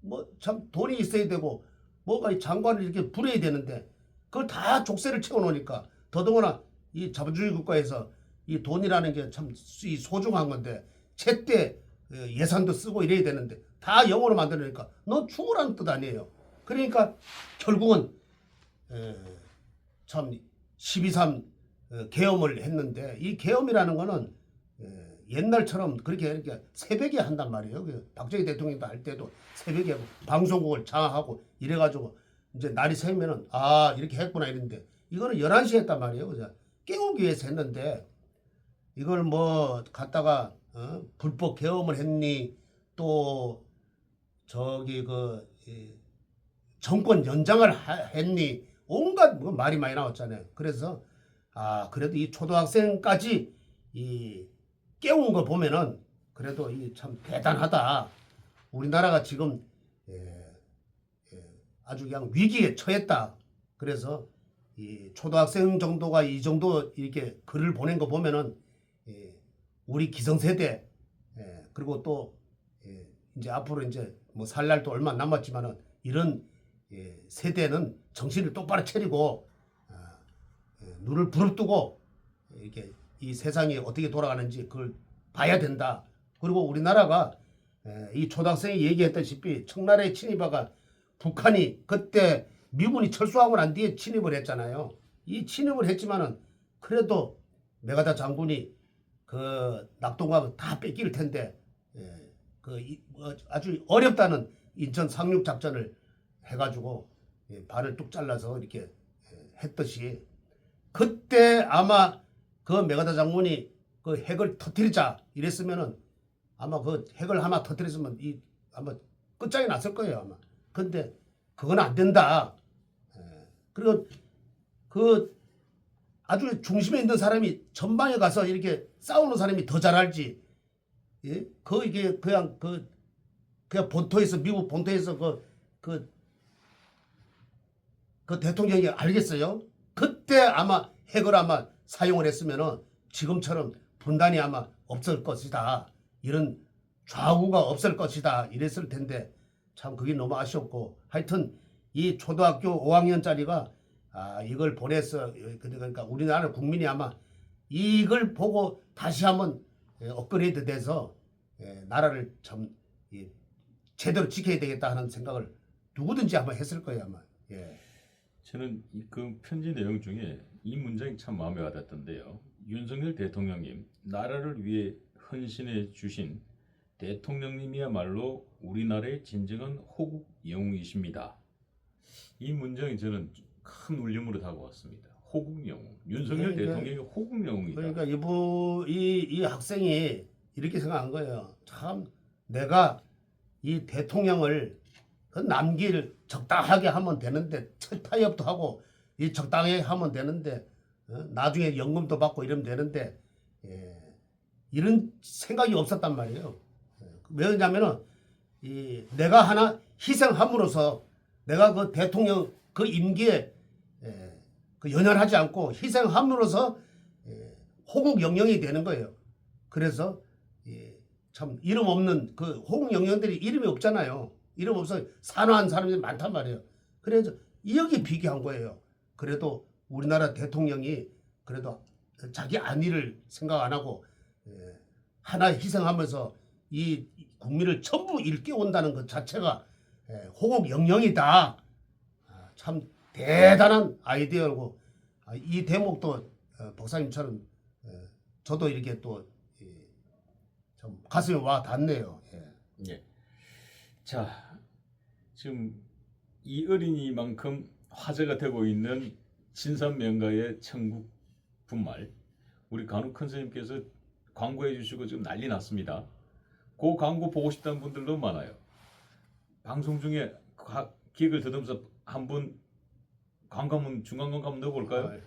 뭐 참 돈이 있어야 되고 뭐가 이 장관을 이렇게 부려야 되는데 그걸 다 족쇄를 채워 놓으니까 더더구나 이 자본주의 국가에서 이 돈이라는 게 참 소중한 건데 제때 예산도 쓰고 이래야 되는데 다 영어로 만들어내니까 너 죽으라는 뜻 아니에요. 그러니까 결국은 참 12.3 계엄을 했는데 이 계엄이라는 거는 옛날처럼 그렇게 새벽에 한단 말이에요. 박정희 대통령도 할 때도 새벽에 방송국을 장악하고 이래가지고 이제 날이 새면은 이렇게 했구나 이랬는데 이거는 11시에 했단 말이에요. 그죠? 깨우기 위해서 했는데 이걸 뭐 갖다가 불법 계엄을 했니 또 저기 정권 연장을 했니 온갖 뭐 말이 많이 나왔잖아요. 그래서 그래도 이 초등학생까지 이 깨운 거 보면은 그래도 이 참 대단하다. 우리나라가 지금 아주 그냥 위기에 처했다. 그래서 이 초등학생 정도가 이 정도 이렇게 글을 보낸 거 보면은 우리 기성세대 그리고 또 이제 앞으로 이제 뭐 살 날도 얼마 남았지만은 이런 세대는 정신을 똑바로 차리고 눈을 부릅뜨고 이렇게 이 세상이 어떻게 돌아가는지 그걸 봐야 된다. 그리고 우리나라가 이 초등학생이 얘기했다시피 청나라에 침입하가 북한이 그때 미군이 철수하고 난 뒤에 침입을 했잖아요. 이 침입을 했지만은 그래도 메가다 장군이 그 낙동강 다 뺏길 텐데 아주 어렵다는 인천 상륙 작전을 해가지고 발을 뚝 잘라서 이렇게 했듯이 그때 아마 그 메가다 장군이 그 핵을 터뜨리자 이랬으면은 아마 그 핵을 하나 터뜨렸으면 아마 끝장이 났을 거예요 아마. 근데 그건 안 된다. 그리고 그 아주 중심에 있는 사람이 전방에 가서 이렇게 싸우는 사람이 더 잘 알지. 예? 이게 그냥 본토에서 미국 본토에서 그 대통령이 알겠어요. 그때 아마 핵을 아마 사용을 했으면은 지금처럼 분단이 아마 없을 것이다. 이런 좌우가 없을 것이다. 이랬을 텐데 참 그게 너무 아쉬웠고 하여튼 이 초등학교 5학년짜리가 이걸 보내서 그러니까 우리나라 국민이 아마 이걸 보고 다시 한번 업그레이드 돼서 나라를 참 제대로 지켜야 되겠다 하는 생각을 누구든지 아마 했을 거예요 아마. 예. 저는 그 편지 내용 중에 이 문장이 참 마음에 와닿던데요. 윤석열 대통령님, 나라를 위해 헌신해 주신 대통령님이야말로 우리나라의 진정한 호국 영웅이십니다. 이 문장이 저는 큰 울림으로 다가왔습니다. 호국 영웅. 윤석열 그러니까- 대통령이 호국 영웅이다. 그러니까 이 학생이 이렇게 생각한 거예요. 참 내가 이 대통령을 남길 적당하게 하면 되는데 타협도 하고 이 적당하게 하면 되는데 나중에 연금도 받고 이러면 되는데 이런 생각이 없었단 말이에요. 왜냐면은 내가 하나 희생함으로써 내가 그 대통령 그 임기에 그 연연하지 않고 희생함으로써 호국 영령이 되는 거예요. 그래서 참 이름 없는 그 호국 영령들이 이름이 없잖아요. 이름 없어 산화한 사람들이 많단 말이에요. 그래서 여기 비교한 거예요. 그래도 우리나라 대통령이 그래도 자기 안위를 생각 안 하고 하나 희생하면서 이 국민을 전부 일깨운다는 것 자체가 호국 영령이다. 참 대단한 아이디어고 이 대목도 박사님처럼 저도 이렇게 또 좀 가슴에 와 닿네요. 예. 자, 지금 이 어린이만큼 화제가 되고 있는 진산명가의 천국 분말, 우리 간혹 큰 선생님께서 광고해 주시고 지금 난리 났습니다. 그 광고 보고 싶다는 분들도 많아요. 방송 중에 기획을 더듬어서 한번 광고 한번 중간 광고 한번 넣어볼까요?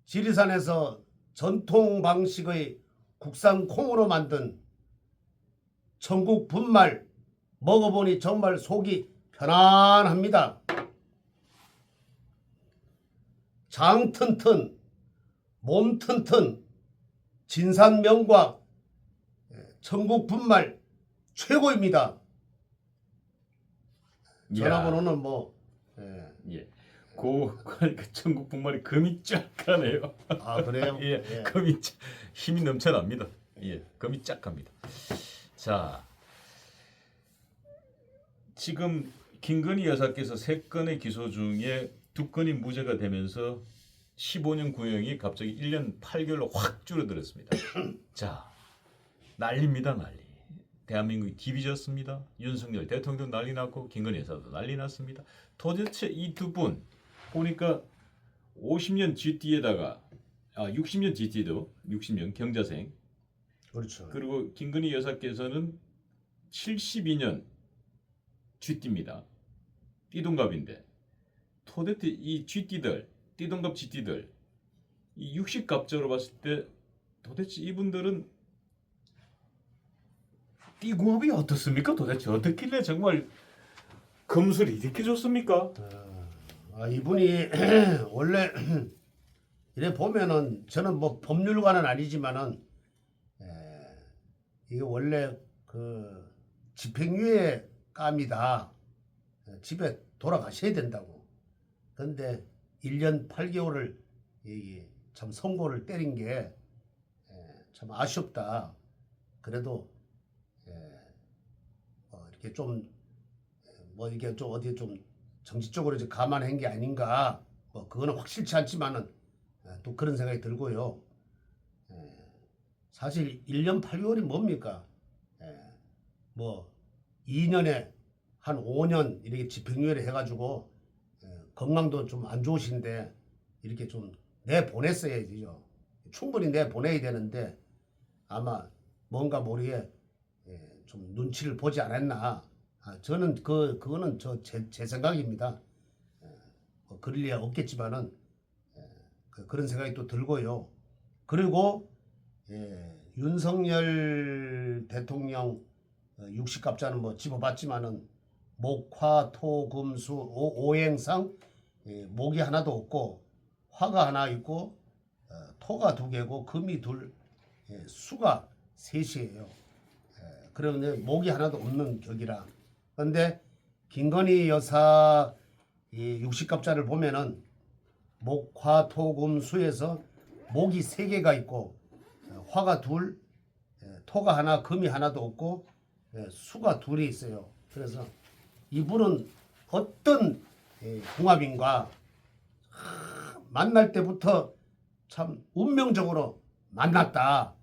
지리산에서 전통 방식의 국산 콩으로 만든 천국 분말 먹어보니 정말 속이 편안합니다. 장 튼튼, 몸 튼튼, 진산명과 천국 분말 최고입니다. 전화번호는 뭐 예. 그러니까 천국 분말이 금이 쫙 가네요. 아 그래요? 예, 예. 금이 힘이 넘쳐납니다. 예, 금이 쫙 갑니다. 자, 지금 김건희 여사께서 3건의 기소 중에 2건이 무죄가 되면서 15년 구형이 갑자기 1년 8개월로 확 줄어들었습니다. 자, 난리입니다, 난리. 대한민국이 뒤비졌습니다. 윤석열 대통령 난리 났고 김건희 여사도 난리 났습니다. 도대체 이 두 분 보니까 50년 GT에다가 60년 GT도 60년 경자생, 그렇죠. 그리고 김건희 여사께서는 72년 GT입니다. 띠동갑인데 도대체 이 GT들, 띠동갑 GT들 이 60갑자로 봤을 때 도대체 이분들은 띠궁합이 어떻습니까? 도대체 어떻길래 정말 금술이 이렇게 좋습니까? 이분이 원래 이래 보면은 저는 뭐 법률가는 아니지만은 이게 원래 그 집행유예 감이다. 집에 돌아가셔야 된다고. 근데 1년 8개월을 참 선고를 때린 게 참 아쉽다. 그래도 이렇게 좀 뭐 이게 좀 어디 좀 정치적으로 이제 감안한 게 아닌가. 뭐 그거는 확실치 않지만은 또 그런 생각이 들고요. 사실 1년 8개월이 뭡니까? 뭐 2년에 한 5년 이렇게 집행유예를 해가지고 건강도 좀 안 좋으신데 이렇게 좀 내보냈어야죠. 충분히 내보내야 되는데 아마 뭔가 모르게 좀 눈치를 보지 않았나. 저는 그거는 제 생각입니다. 뭐 그럴 리야 없겠지만은 그런 생각이 또 들고요. 그리고 윤석열 대통령 60갑자는 뭐 집어봤지만은 목, 화, 토, 금, 수, 오행상 목이 하나도 없고 화가 하나 있고 토가 2개고 금이 2, 수가 3이에요. 그러면 목이 하나도 없는 격이라. 그런데 김건희 여사 이 60갑자를 보면은 목, 화, 토, 금, 수에서 목이 3개가 있고 화가 둘, 토가 하나, 금이 하나도 없고 수가 둘이 있어요. 그래서 이분은 어떤 궁합인가 만날 때부터 참 운명적으로 만났다.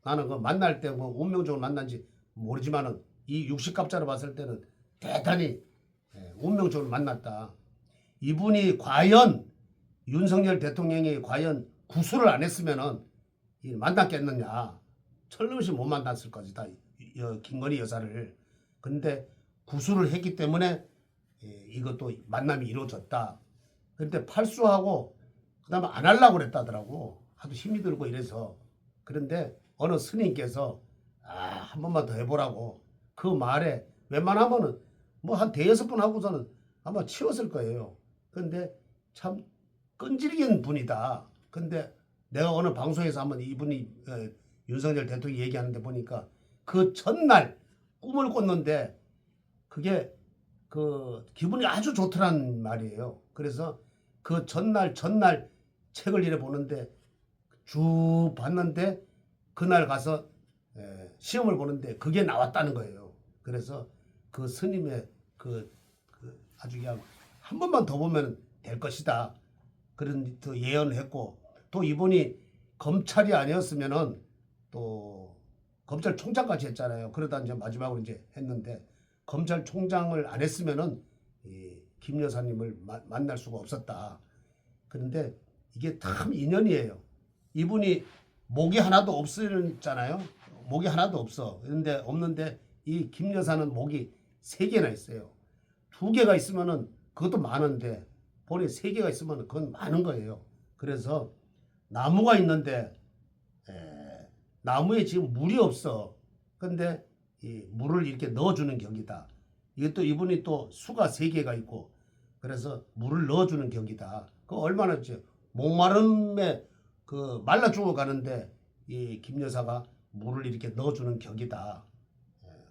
나는 그 만날 때 뭐 운명적으로 만난지 모르지만은 이 60갑자로 봤을 때는 대단히 운명적으로 만났다. 이분이 과연 윤석열 대통령이 과연 구술을 안 했으면은 만났겠느냐. 철없이 못 만났을 것이다. 김건희 여사를. 근데 구술을 했기 때문에 이것도 만남이 이루어졌다. 근데 팔수하고 그다음에 안 하려고 그랬다더라고. 하도 힘이 들고 이래서. 그런데 어느 스님께서 한 번만 더 해보라고. 그 말에 웬만하면은 뭐 한 대여섯 번 하고서는 아마 치웠을 거예요. 근데 참 끈질긴 분이다. 근데 내가 어느 방송에서 한번 이분이 윤석열 대통령이 얘기하는데 보니까 그 전날 꿈을 꿨는데 그게 그 기분이 아주 좋더란 말이에요. 그래서 그 전날 책을 이래 보는데 쭉 봤는데 그날 가서 시험을 보는데 그게 나왔다는 거예요. 그래서 그 스님의 그 아주 그냥 한 번만 더 보면 될 것이다. 그런 또 예언을 했고 또 이분이 검찰이 아니었으면은 또 검찰총장까지 했잖아요. 그러다 이제 마지막으로 이제 했는데 검찰총장을 안 했으면은 김 여사님을 만날 수가 없었다. 그런데 이게 참 인연이에요. 이분이 목이 하나도 없었잖아요. 목이 하나도 없어. 그런데 없는데 이 김 여사는 목이 3개나 있어요. 2개가 있으면은 그것도 많은데 본에 3개가 있으면 그건 많은 거예요. 그래서 나무가 있는데 나무에 지금 물이 없어. 근데 이 물을 이렇게 넣어주는 격이다. 이게 또 이분이 또 수가 3개가 있고 그래서 물을 넣어주는 격이다. 그 얼마나 이제 목마름에 그 말라 죽어가는데 이 김 여사가 물을 이렇게 넣어주는 격이다.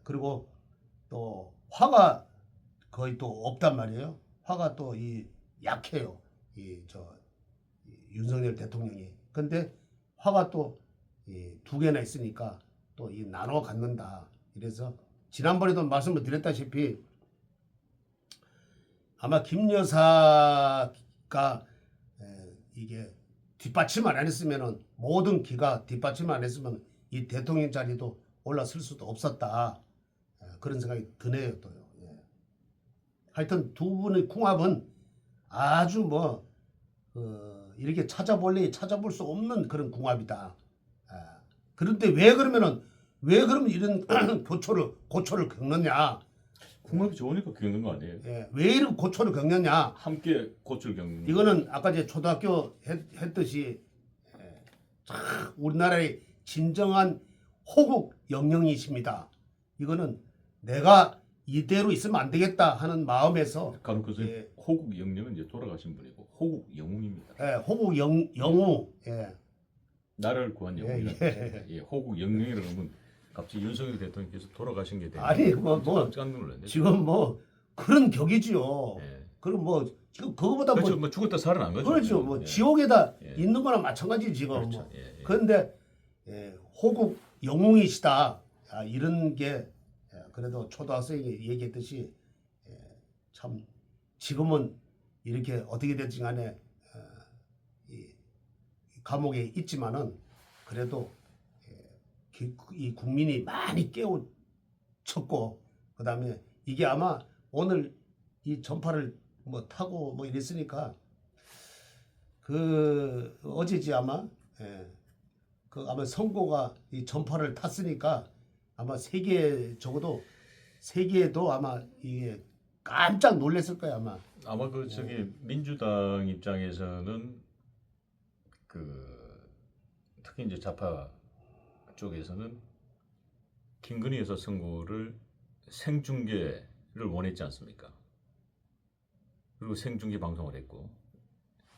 그리고 또 화가 거의 또 없단 말이에요. 화가 또 이 약해요. 윤석열 대통령이. 근데 화가 또 2개나 있으니까 또 이 나눠 갖는다. 이래서 지난번에도 말씀을 드렸다시피 아마 김 여사가 이게 뒷받침 안 했으면은 모든 기가 뒷받침 안 했으면 이 대통령 자리도 올라설 수도 없었다. 그런 생각이 드네요, 또요. 하여튼 두 분의 궁합은 아주 뭐 이렇게 찾아볼 수 없는 그런 궁합이다. 그런데 왜 그러면 이런 고초를 겪느냐? 궁합이 좋으니까 겪는 거 아니에요? 왜 이런 고초를 겪느냐? 함께 고초를 겪는. 이거는 아까 이제 초등학교 했듯이 우리나라의 진정한 호국 영령이십니다. 이거는 내가 이대로 있으면 안 되겠다 하는 마음에서 간혹 호국 영령은 이제 돌아가신 분이고 호국 영웅입니다. 호국 영웅. 나라를 구한 영웅이라는 뜻입니다. 호국 영령이라고 하면 갑자기 윤석열 대통령께서 돌아가신 게 되는. 아니 뭐 깜짝 놀랐네. 지금 뭐 그런 격이지요. 그럼 뭐 지금 그거보다 그렇죠. 뭐 죽었다 살아난 거죠. 그렇죠. 뭐 지옥에다 있는 거나 마찬가지 지금. 그렇죠. 뭐. 그런데 호국 영웅이시다. 이런 게 그래도 초등학생이 얘기했듯이 참 지금은 이렇게 어떻게 됐지 간에 이 감옥에 있지만은 그래도 이 국민이 많이 깨우쳤고 그다음에 이게 아마 오늘 이 전파를 뭐 타고 뭐 이랬으니까 그 어제지 아마 그 아마 선고가 이 전파를 탔으니까 아마 적어도 세계에도 아마 이게 깜짝 놀랐을 거야 아마. 아마 그 저기 민주당 입장에서는 그 특히 이제 좌파 쪽에서는 김건희 여사 선고를 생중계를 원했지 않습니까? 그리고 생중계 방송을 했고,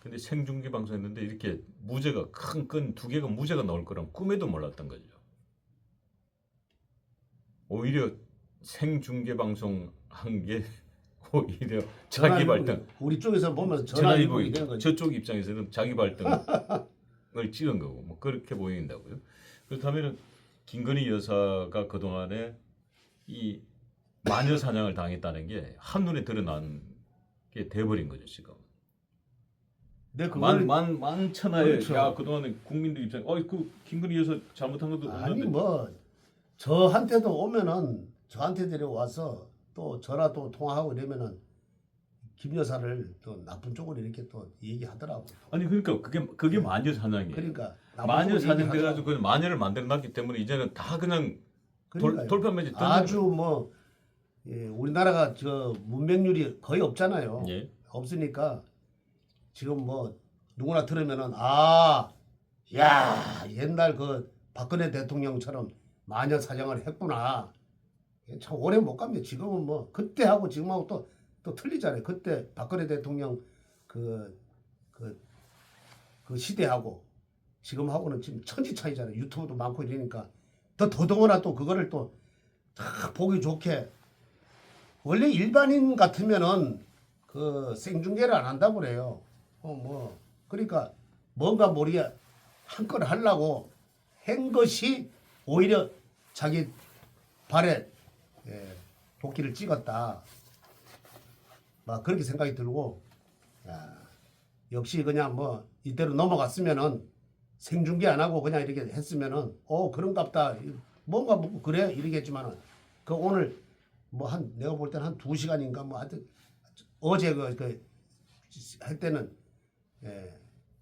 근데 생중계 방송했는데 이렇게 무죄가 큰 건 2개가 무죄가 나올 거란 꿈에도 몰랐던 거죠. 오히려 생중계 방송 한 게 오히려 자기 발등. 우리 쪽에서 보면 전화위복이 되는 거죠. 저쪽 입장에서는 자기 발등 찍은 거고 뭐 그렇게 보인다고요. 그렇다면 김건희 여사가 그 동안에 이 마녀 사냥을 당했다는 게 한눈에 드러난 게 돼버린 거죠 지금. 근데 그걸 만천하에 그렇죠. 야 그동안에 국민들 입장에 그 김건희 여사 잘못한 것도 아니 없는데 뭐 저한테도 오면은 저한테 데려와서 또 전화도 통화하고 이러면은 김 여사를 또 나쁜 쪽으로 이렇게 또 얘기하더라고. 아니 그러니까 그게 마녀 사냥이에요. 그러니까 나쁜 마녀 쪽으로 사냥 얘기하더라고. 돼가지고 그 마녀를 만들어놨기 때문에 이제는 다 그냥 그러니까요. 돌판매지 아주 뭐 우리나라가 저 문맹률이 거의 없잖아요. 예. 없으니까 지금 뭐 누구나 들으면은 야 옛날 그 박근혜 대통령처럼 마녀 사냥을 했구나. 참 오래 못 갑니다. 지금은 뭐 그때하고 지금하고 또 틀리잖아요. 그때 박근혜 대통령 그 시대하고 지금하고는 지금 천지 차이잖아요. 유튜브도 많고 이러니까 더더구나 또 그거를 또 다 보기 좋게 원래 일반인 같으면은 그 생중계를 안 한다고 그래요. 뭐 그러니까 뭔가 모르게 한 건 하려고 한 것이 오히려 자기 발에 도끼를 찍었다. 막 그렇게 생각이 들고 역시 그냥 뭐 이대로 넘어갔으면은 생중계 안 하고 그냥 이렇게 했으면은 그런갑다. 뭔가 뭐 그래 이러겠지만은 그 오늘 뭐 내가 볼 때는 한 2시간인가 뭐 하여튼 어제 할 때는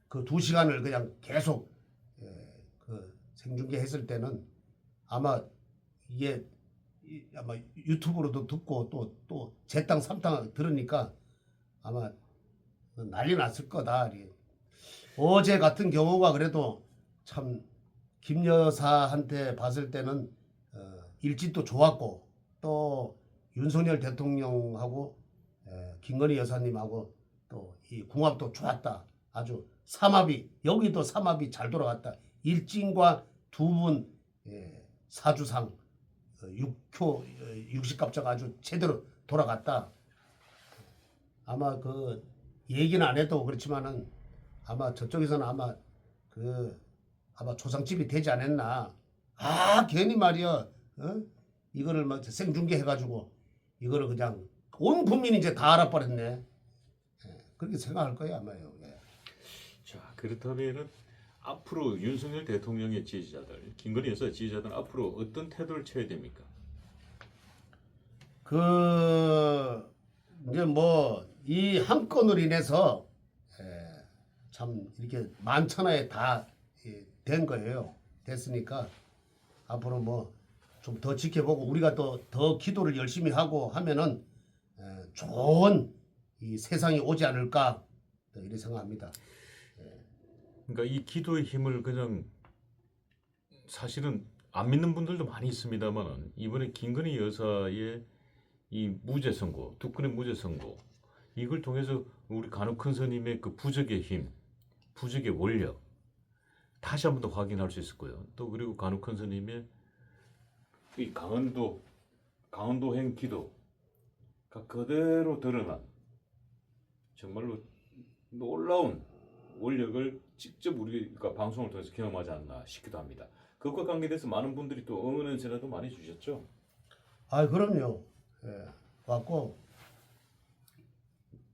그 2시간을 그냥 계속 그 생중계 했을 때는 아마 이게 아마 유튜브로도 듣고 또 제 땅 3땅 들으니까 아마 난리 났을 거다. 어제 같은 경우가 그래도 참 김 여사한테 봤을 때는 일진도 좋았고 또 윤석열 대통령하고 김건희 여사님하고 또 이 궁합도 좋았다. 아주 삼합이 여기도 삼합이 잘 돌아갔다. 일진과 두 분 사주상 육효 육식갑자가 아주 제대로 돌아갔다. 아마 그 얘기는 안 해도 그렇지만은 아마 저쪽에서는 아마 조상집이 되지 않았나. 괜히 말이야. 이거를 막 생중계 해가지고 이거를 그냥 온 국민이 이제 다 알아버렸네. 그렇게 생각할 거예요 아마요. 자 그렇다면은 앞으로 윤석열 대통령의 지지자들, 김건희 여사 지지자들 앞으로 어떤 태도를 취해야 됩니까? 이제 뭐 이 한 건으로 인해서 참 이렇게 만천하에 다 된 거예요. 됐으니까 앞으로 뭐 좀 더 지켜보고 우리가 또 더 기도를 열심히 하고 하면은 좋은 이 세상이 오지 않을까 이렇게 생각합니다. 그러니까 이 기도의 힘을 그냥 사실은 안 믿는 분들도 많이 있습니다만은 이번에 김건희 여사의 이 무죄 선고, 두 건의 무죄 선고 이걸 통해서 우리 간혹 큰 스님의 그 부적의 힘, 부적의 원력 다시 한 번 더 확인할 수 있을 거예요. 또 그리고 간혹 큰 스님의 이 강원도행 기도가 그대로 드러난 정말로 놀라운 원력을 직접 우리가 방송을 통해서 경험하지 않나 싶기도 합니다. 그것과 관계돼서 많은 분들이 또 응원의 전화도 많이 주셨죠. 그럼요. 왔고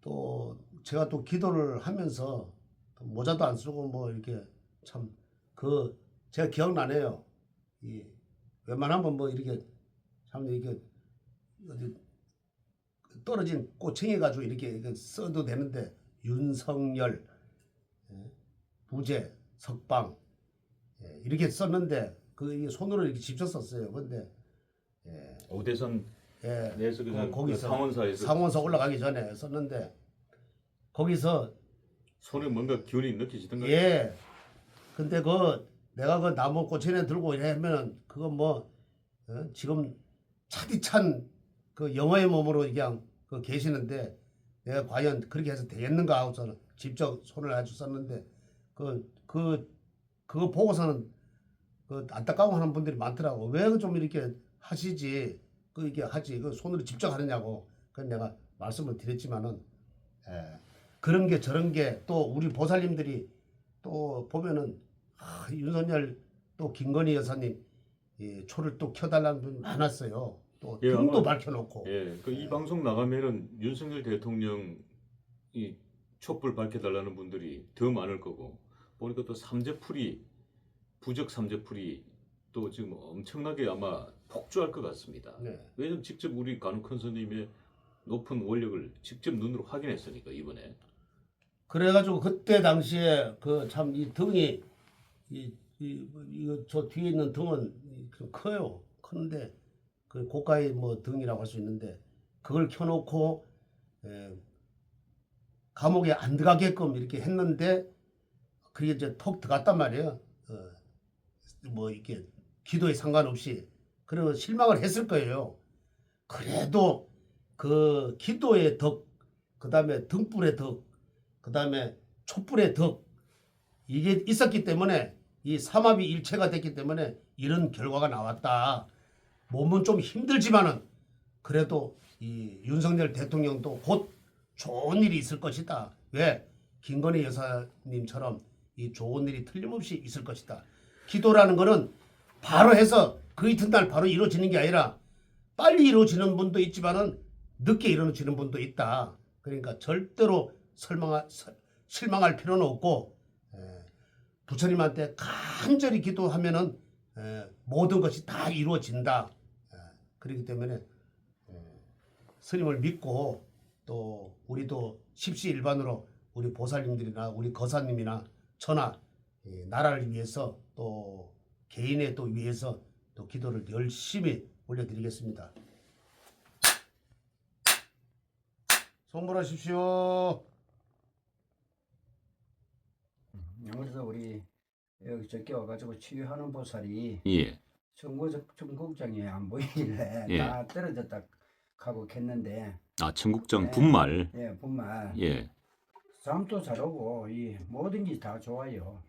또 제가 또 기도를 하면서 모자도 안 쓰고 뭐 이렇게 참 제가 기억나네요. 이 웬만하면 뭐 이렇게 참 이렇게 어디 떨어진 꼬챙이 가지고 이렇게 써도 되는데 윤석열 무죄 석방 이렇게 썼는데 그 손으로 이렇게 직접 썼어요. 근데 오대선 내에서 그냥 거기서 상원사에서 상원사 올라가기 전에 썼는데 거기서 손에 뭔가 기운이 느껴지던가요? 근데 내가 그 나무 꼬챙이 들고 하면은 그거 뭐 지금 차디찬 그 영어의 몸으로 그냥 계시는데 내가 과연 그렇게 해서 되겠는가 하고서는 직접 손을 아주 썼는데 그거 보고서는 안타까워하는 분들이 많더라고. 왜 좀 이렇게 하시지? 이게 하지? 손으로 직접 하느냐고. 그래서 내가 말씀을 드렸지만은 그런 게 저런 게 또 우리 보살님들이 또 보면은 윤석열 또 김건희 여사님 초를 또 켜달라는 분 많았어요. 또 예, 등도 아마- 밝혀놓고. 예, 그 이 방송 나가면은 윤석열 대통령 이 촛불 밝혀달라는 분들이 더 많을 거고 보니까 또 삼재풀이 부적 삼재풀이 또 지금 엄청나게 아마 폭주할 것 같습니다. 네. 왜냐면 직접 우리 간혹한 선생님의 높은 원력을 직접 눈으로 확인했으니까 이번에. 그래가지고 그때 당시에 그 참 이 등이 이거 저 뒤에 있는 등은 좀 커요. 큰데 그 고가의 뭐 등이라고 할 수 있는데 그걸 켜놓고 감옥에 안 들어가게끔 이렇게 했는데 그게 이제 톡 들어갔단 말이에요. 뭐 이렇게 기도에 상관없이 그리고 실망을 했을 거예요. 그래도 그 기도의 덕, 그 다음에 등불의 덕, 그 다음에 촛불의 덕 이게 있었기 때문에 이 삼합이 일체가 됐기 때문에 이런 결과가 나왔다. 몸은 좀 힘들지만은 그래도 이 윤석열 대통령도 곧 좋은 일이 있을 것이다. 왜? 김건희 여사님처럼 이 좋은 일이 틀림없이 있을 것이다. 기도라는 거는 바로 해서 그 이튿날 바로 이루어지는 게 아니라 빨리 이루어지는 분도 있지만은 늦게 이루어지는 분도 있다. 그러니까 절대로 실망할 필요는 없고 부처님한테 간절히 기도하면은 모든 것이 다 이루어진다. 그렇기 때문에 스님을 믿고 또 우리도 십시일반으로 우리 보살님들이나 우리 거사님이나 천하 나라를 위해서 또 개인의 또 위해서 또 기도를 열심히 올려드리겠습니다. 송불하십시오. 그래서 우리 여기 저기 와가지고 치유하는 보살이 예. 청국장에 안 보이길래 예. 다 떨어졌다 하고 했는데 아, 청국장 네. 분말. 예, 분말 예. 잠도 잘 오고 이 모든 게 다 좋아요.